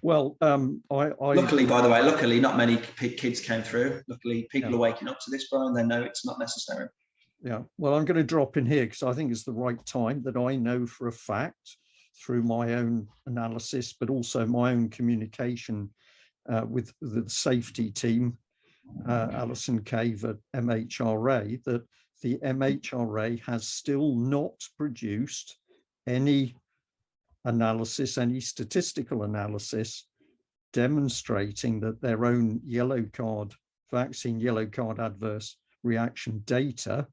Well, luckily, by the way, luckily not many kids came through. Luckily, people are waking up to this, Brian. They know it's not necessary. Yeah. Well, I'm going to drop in here because I think it's the right time, that I know for a fact through my own analysis, but also my own communication with the safety team, Alison Cave at MHRA, that the MHRA has still not produced any analysis, any statistical analysis demonstrating that their own vaccine yellow card adverse reaction data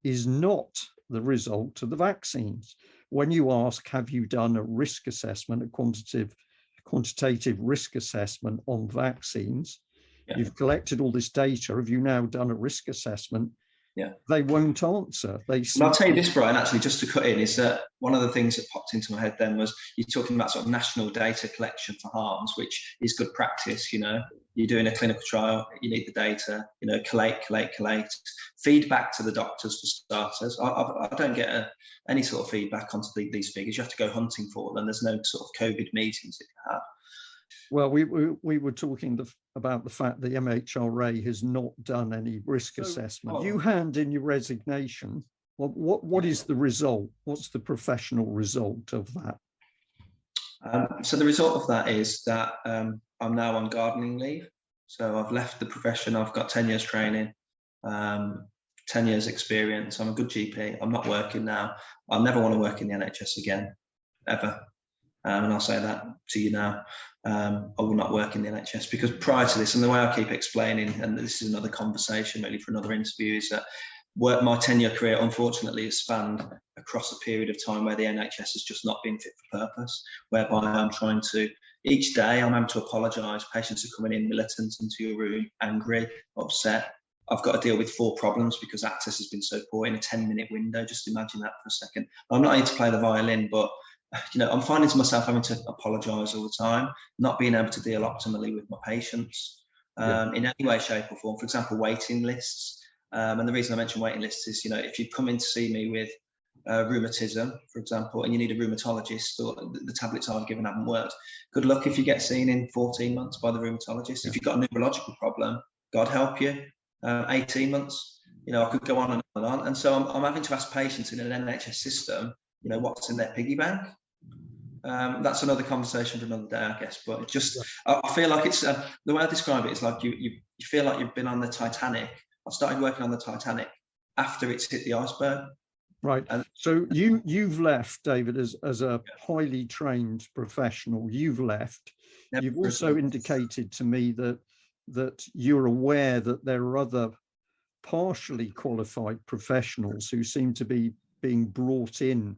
is not the result of the vaccines. When you ask, have you done a risk assessment, a quantitative risk assessment on vaccines? Yeah. You've collected all this data. Have you now done a risk assessment? Yeah. They won't answer. I'll tell you this, Brian, actually, just to cut in, is that one of the things that popped into my head then was you're talking about sort of national data collection for harms, which is good practice. You know, you're doing a clinical trial, you need the data, you know, collate, feedback to the doctors for starters. I don't get any sort of feedback onto these figures. You have to go hunting for them. There's no sort of COVID meetings that you have. Well, we were talking about the fact that the MHRA has not done any risk assessment. You hand in your resignation. What is the result? What's the professional result of that? So the result of that is that I'm now on gardening leave. So I've left the profession. I've got 10 years training, 10 years experience. I'm a good GP. I'm not working now. I'll never want to work in the NHS again, ever. And I'll say that to you now. I will not work in the NHS, because prior to this, and the way I keep explaining, and this is another conversation really for another interview, is that my 10-year career unfortunately has spanned across a period of time where the NHS has just not been fit for purpose, whereby I'm trying to, each day I'm having to apologise. Patients are coming in militant into your room, angry, upset. I've got to deal with 4 problems because access has been so poor in a 10-minute window. Just imagine that for a second. I'm not here to play the violin, but you know, I'm finding myself having to apologise all the time, not being able to deal optimally with my patients in any way, shape or form. For example, waiting lists. And the reason I mention waiting lists is, you know, if you come in to see me with rheumatism, for example, and you need a rheumatologist, or the tablets I've given haven't worked, good luck if you get seen in 14 months by the rheumatologist. If you've got a neurological problem, God help you, 18 months. You know, I could go on and on. And so I'm having to ask patients in an NHS system, you know, what's in their piggy bank. That's another conversation for another day, I guess. But it's just, I feel like it's the way I describe it is like you feel like you've been on the Titanic. I started working on the Titanic after it's hit the iceberg. Right. And so you've left, David, as a highly trained professional. You've left. You've also indicated to me that you're aware that there are other partially qualified professionals who seem to be being brought in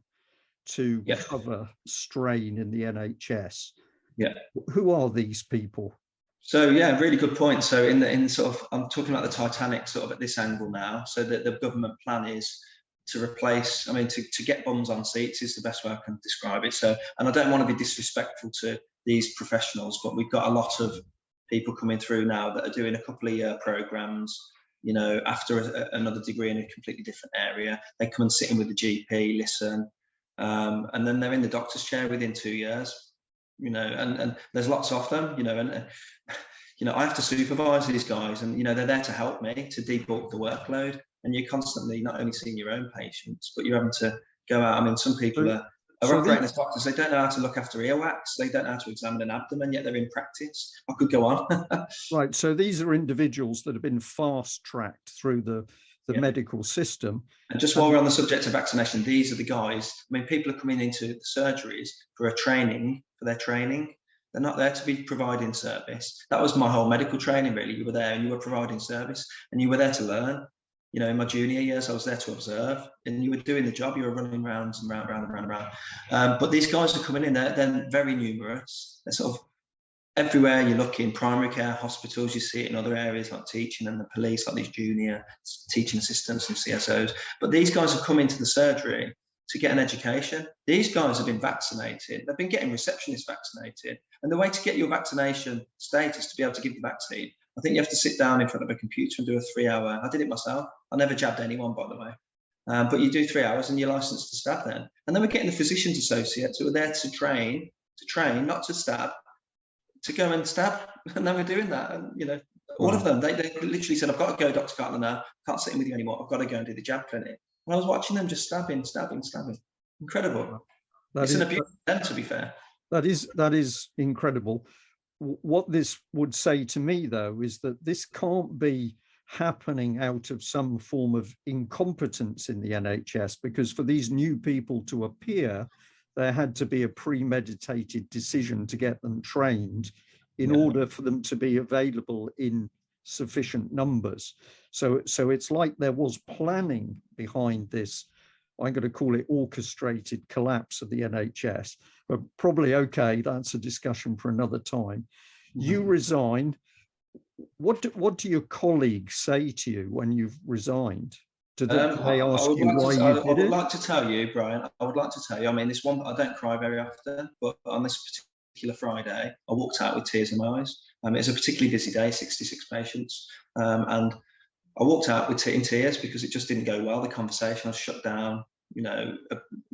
to cover strain in the NHS. Yeah. Who are these people? So yeah, really good point. So in sort of, I'm talking about the Titanic sort of at this angle now. So that the government plan is to replace, I mean, to get bums on seats is the best way I can describe it. So, and I don't want to be disrespectful to these professionals, but we've got a lot of people coming through now that are doing a couple of year programs, you know, after another degree in a completely different area. They come and sit in with the GP, listen, and then they're in the doctor's chair within 2 years, you know, and there's lots of them, you know, and you know, I have to supervise these guys, and you know, they're there to help me to debulk the workload. And you're constantly not only seeing your own patients, but you're having to go out. I mean, some people are operating as doctors. They don't know how to look after earwax. They don't know how to examine an abdomen, yet they're in practice. I could go on. Right. So these are individuals that have been fast tracked through the medical system. And just while we're on the subject of vaccination, these are the guys. I mean, people are coming into the surgeries for their training. They're not there to be providing service. That was my whole medical training, really. You were there and you were providing service, and you were there to learn. You know, in my junior years, I was there to observe, and you were doing the job. You were running rounds and round. But these guys are coming in. They're very numerous. They're sort of everywhere you look in primary care, hospitals. You see it in other areas like teaching and the police, like these junior teaching assistants and CSOs. But these guys have come into the surgery to get an education. These guys have been vaccinated. They've been getting receptionists vaccinated. And the way to get your vaccination status to be able to give the vaccine, I think you have to sit down in front of a computer and do a 3-hour. I did it myself. I never jabbed anyone, by the way. But you do 3 hours and you're licensed to stab then. And then we're getting the physicians associates who are there to train, not to stab, to go and stab. And then we're doing that. And, you know, all of them, they literally said, I've got to go, Dr. Cartler, now. Can't sit in with you anymore. I've got to go and do the jab clinic. And I was watching them just stabbing. Incredible. It's an abuse of them, to be fair. That is incredible. What this would say to me, though, is that this can't be happening out of some form of incompetence in the NHS, because for these new people to appear, there had to be a premeditated decision to get them trained in order for them to be available in sufficient numbers. So it's like there was planning behind this. I'm going to call it orchestrated collapse of the NHS, but probably, okay, that's a discussion for another time. You resign. What do your colleagues say to you when you've resigned? Do they ask you why you did it? I would like to tell you, Brian, I mean, this one, I don't cry very often, but on this particular Friday, I walked out with tears in my eyes. It was a particularly busy day, 66 patients. And I walked out in tears because it just didn't go well. The conversation, I was shut down, you know,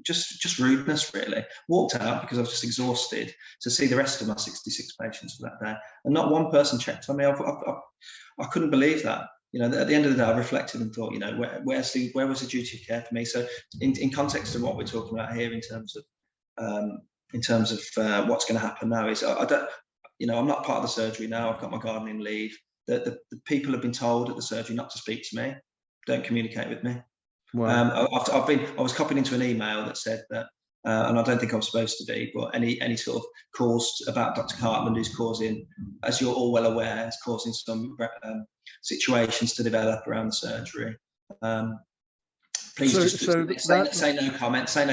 just rudeness, really. Walked out because I was just exhausted to see the rest of my 66 patients for that day. And not one person checked on me. I couldn't believe that. You know, at the end of the day, I reflected and thought, you know, where was the duty of care for me? So in context of what we're talking about here in terms of what's going to happen now is I don't, you know, I'm not part of the surgery now. I've got my gardening leave. The people have been told at the surgery not to speak to me, don't communicate with me. Wow. I was copied into an email that said that, and I don't think I was supposed to be, but any sort of calls about Dr. Cartland who's causing, as you're all well aware, is causing some situations to develop around the surgery. Please say no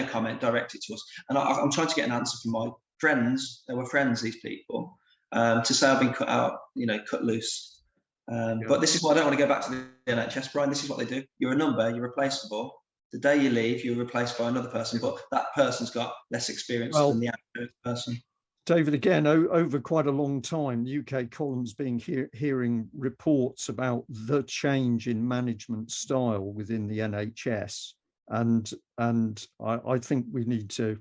comment, direct it to us. And I'm trying to get an answer from my friends. They were friends, these people, to say I've been cut out, you know, cut loose. But this is why I don't want to go back to the NHS, Brian. This is what they do. You're a number, you're replaceable. The day you leave, you're replaced by another person, but that person's got less experience than the average person. David, again, over quite a long time, the UKColumn's been hearing reports about the change in management style within the NHS, and I think we need to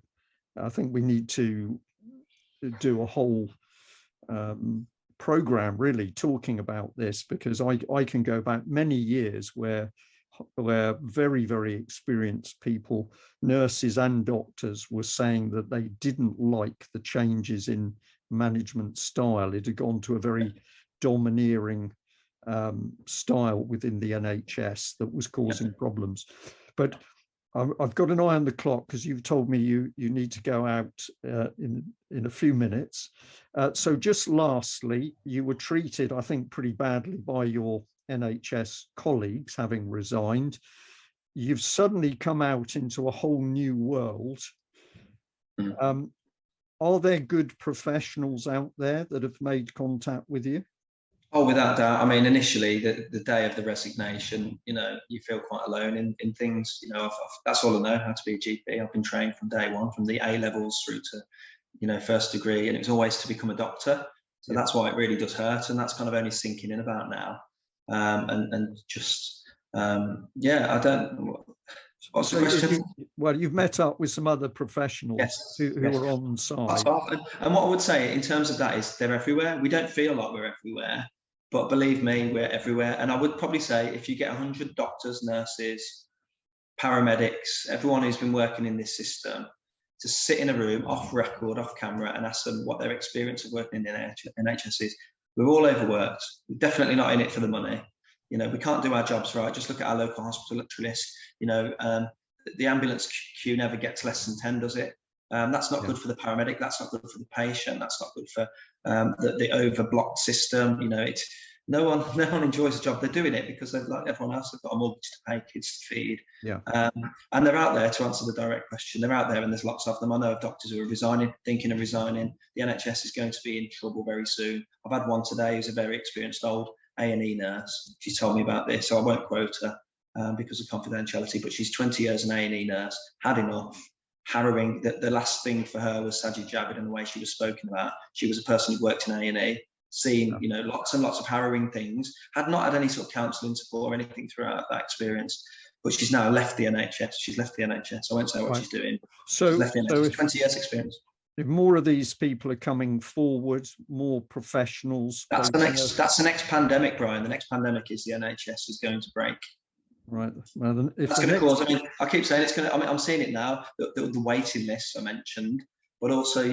do a whole program really talking about this, because I can go back many years where very, very experienced people, nurses and doctors, were saying that they didn't like the changes in management style. It had gone to a very domineering style within the NHS that was causing problems. But I've got an eye on the clock because you've told me you need to go out in a few minutes. So just lastly, you were treated, I think, pretty badly by your NHS colleagues, having resigned. You've suddenly come out into a whole new world. Are there good professionals out there that have made contact with you? Oh, without doubt. I mean, initially, the day of the resignation, you know, you feel quite alone in things. You know, that's all I know, how to be a GP. I've been trained from day one, from the A levels through to first degree, and it was always to become a doctor. So that's why it really does hurt, and that's kind of only sinking in about now. And just I don't. What's the question? You've met up with some other professionals who are on side. And what I would say in terms of that is they're everywhere. We don't feel like we're everywhere, but believe me, we're everywhere. And I would probably say if you get 100 doctors, nurses, paramedics, everyone who's been working in this system, to sit in a room off record, off camera, and ask them what their experience of working in the NHS is, we're all overworked. We're definitely not in it for the money. We can't do our jobs right. Just look at our local hospital at Trillis. The ambulance queue never gets less than 10, does it? That's not good for the paramedic. That's not good for the patient. That's not good for the overblocked system. It's no one enjoys the job. They're doing it because they've, like everyone else, they've got a mortgage to pay, kids to feed. And they're out there to answer the direct question. They're out there, and there's lots of them. I know of doctors who are resigning, thinking of resigning. The NHS is going to be in trouble very soon. I've had one today who's a very experienced old A&E nurse. She's told me about this, so I won't quote her because of confidentiality, but she's 20 years an A&E nurse, had enough, harrowing. The last thing for her was Sajid Javid and the way she was spoken about. She was a person who worked in A&E, seen lots and lots of harrowing things, had not had any sort of counselling support or anything throughout that experience, but she's now left the NHS. She's left the NHS. I won't say what she's doing. So, she's left the NHS, 20 years experience. If more of these people are coming forward, more professionals. That's the next pandemic, Brian. The next pandemic is the NHS is going to break. Right. Well, then if that's going to cause. I keep saying it's going to. I'm seeing it now. The waiting lists I mentioned, but also,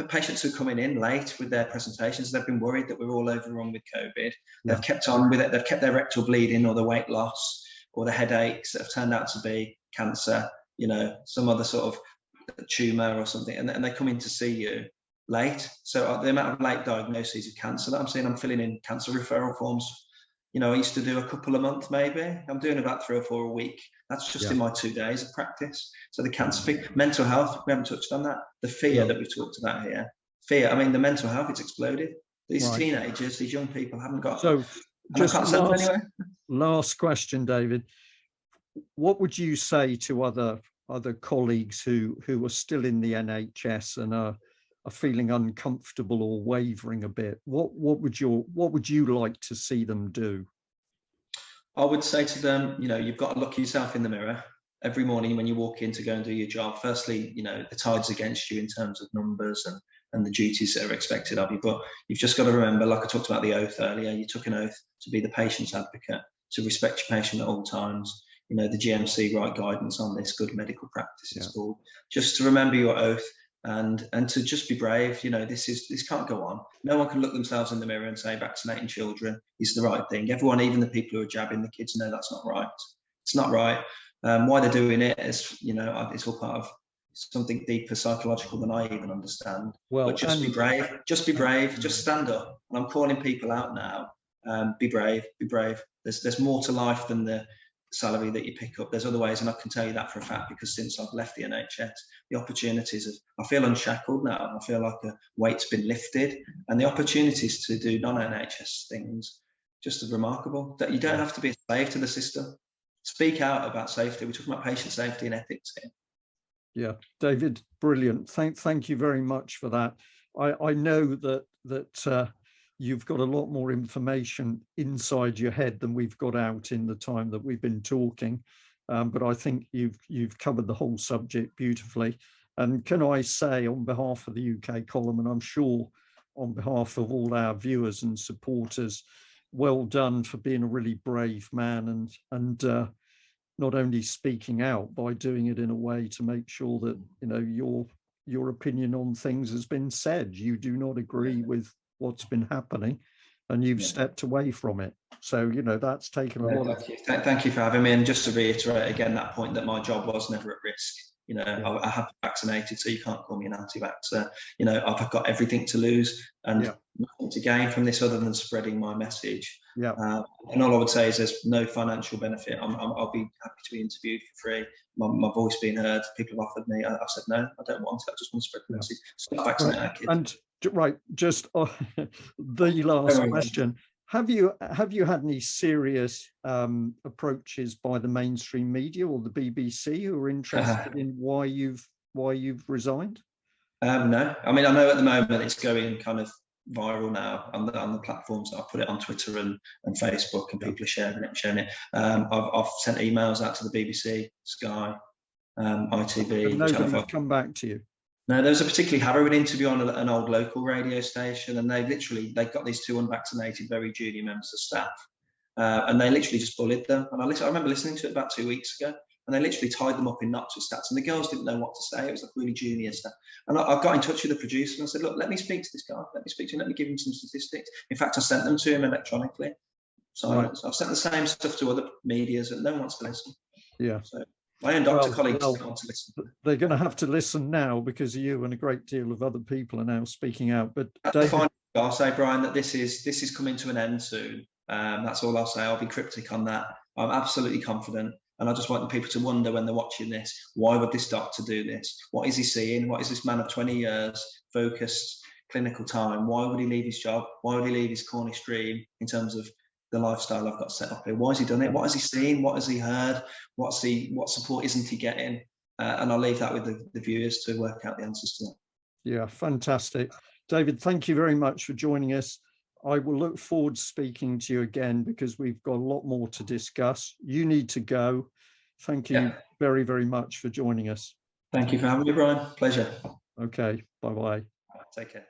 patients who are coming in late with their presentations. They've been worried that we're all overrun with COVID. They've kept on with it. They've kept their rectal bleeding or the weight loss or the headaches that have turned out to be cancer. Some other sort of tumor or something, and they come in to see you late. So the amount of late diagnoses of cancer that I'm seeing, I'm filling in cancer referral forms. I used to do a couple a month, maybe. I'm doing about 3 or 4 a week. That's just in my 2 days of practice. So the cancer thing, mental health, we haven't touched on that. The fear that we've talked about here. Fear, the mental health, it's exploded. These teenagers, these young people haven't got. So just last question, David. What would you say to other colleagues who are still in the NHS and are feeling uncomfortable or wavering a bit? What would you like to see them do? I would say to them, you've got to look yourself in the mirror every morning when you walk in to go and do your job. Firstly, the tide's against you in terms of numbers and the duties that are expected of you. But you've just got to remember, like I talked about the oath earlier, you took an oath to be the patient's advocate, to respect your patient at all times. The GMC right guidance on this, good medical practice it's called. Just to remember your oath and to just be brave. This can't go on. No one can look themselves in the mirror and say vaccinating children is the right thing. Everyone, even the people who are jabbing the kids, know that's not right. It's not right. Why they're doing it is, it's all part of something deeper psychological than I even understand. But just be brave. Just be brave. Just stand up. And I'm calling people out now. Be brave. Be brave. There's more to life than the salary that you pick up. There's other ways, and I can tell you that for a fact, because since I've left the NHS, the opportunities I feel unshackled now. I feel like the weight's been lifted, and the opportunities to do non-NHS things just are remarkable. That you don't have to be a slave to the system. Speak out about safety. We're talking about patient safety and ethics here. Yeah, David, brilliant. Thank you very much for that. I know that you've got a lot more information inside your head than we've got out in the time that we've been talking. But I think you've covered the whole subject beautifully. And can I say, on behalf of the UKColumn, and I'm sure on behalf of all our viewers and supporters, well done for being a really brave man and not only speaking out by doing it in a way to make sure that your opinion on things has been said. You do not agree with what's been happening, and you've stepped away from it. So that's taken a lot of. Thank you for having me. And just to reiterate again that point, that my job was never at risk. I have been vaccinated, so you can't call me an anti-vaxxer. I've got everything to lose and nothing to gain from this other than spreading my message. And all I would say is there's no financial benefit. I'll be happy to be interviewed for free. My voice being heard. People have offered me. I've said no, I don't want it. I just want to spread the message. Stop vaccinating our kids. And just the last question. Have you had any serious approaches by the mainstream media or the BBC who are interested in why you've resigned? No, I mean, I know at the moment it's going kind of viral now on the platforms. I put it on Twitter and Facebook, and people are sharing it. I've sent emails out to the BBC, Sky, ITV. Nobody's come back to you. No, there was a particularly harrowing interview on an old local radio station, and they got these 2 unvaccinated, very junior members of staff, and they literally just bullied them. And I remember listening to it about 2 weeks ago, and they literally tied them up in knots with stats, and the girls didn't know what to say. It was like really junior stuff. And I got in touch with the producer and I said, look, let me speak to this guy. Let me speak to him. Let me give him some statistics. In fact, I sent them to him electronically. So right. I've sent the same stuff to other medias, and no one wants to listen. Yeah. So my own doctor colleagues don't want to listen. They're going to have to listen now because you and a great deal of other people are now speaking out. But David, I'll say, Brian, that this is coming to an end soon. That's all I'll say. I'll be cryptic on that. I'm absolutely confident. And I just want the people to wonder when they're watching this, why would this doctor do this? What is he seeing? What is this man of 20 years focused clinical time? Why would he leave his job? Why would he leave his Cornish dream in terms of the lifestyle I've got set up here? Why has he done it? What has he seen? What has he heard? What support isn't he getting? And I'll leave that with the viewers to work out the answers to that. Yeah, fantastic. David, thank you very much for joining us. I will look forward to speaking to you again because we've got a lot more to discuss. You need to go. Thank you very, very much for joining us. Thank you for having me, Brian. Pleasure. Okay, bye-bye. Take care.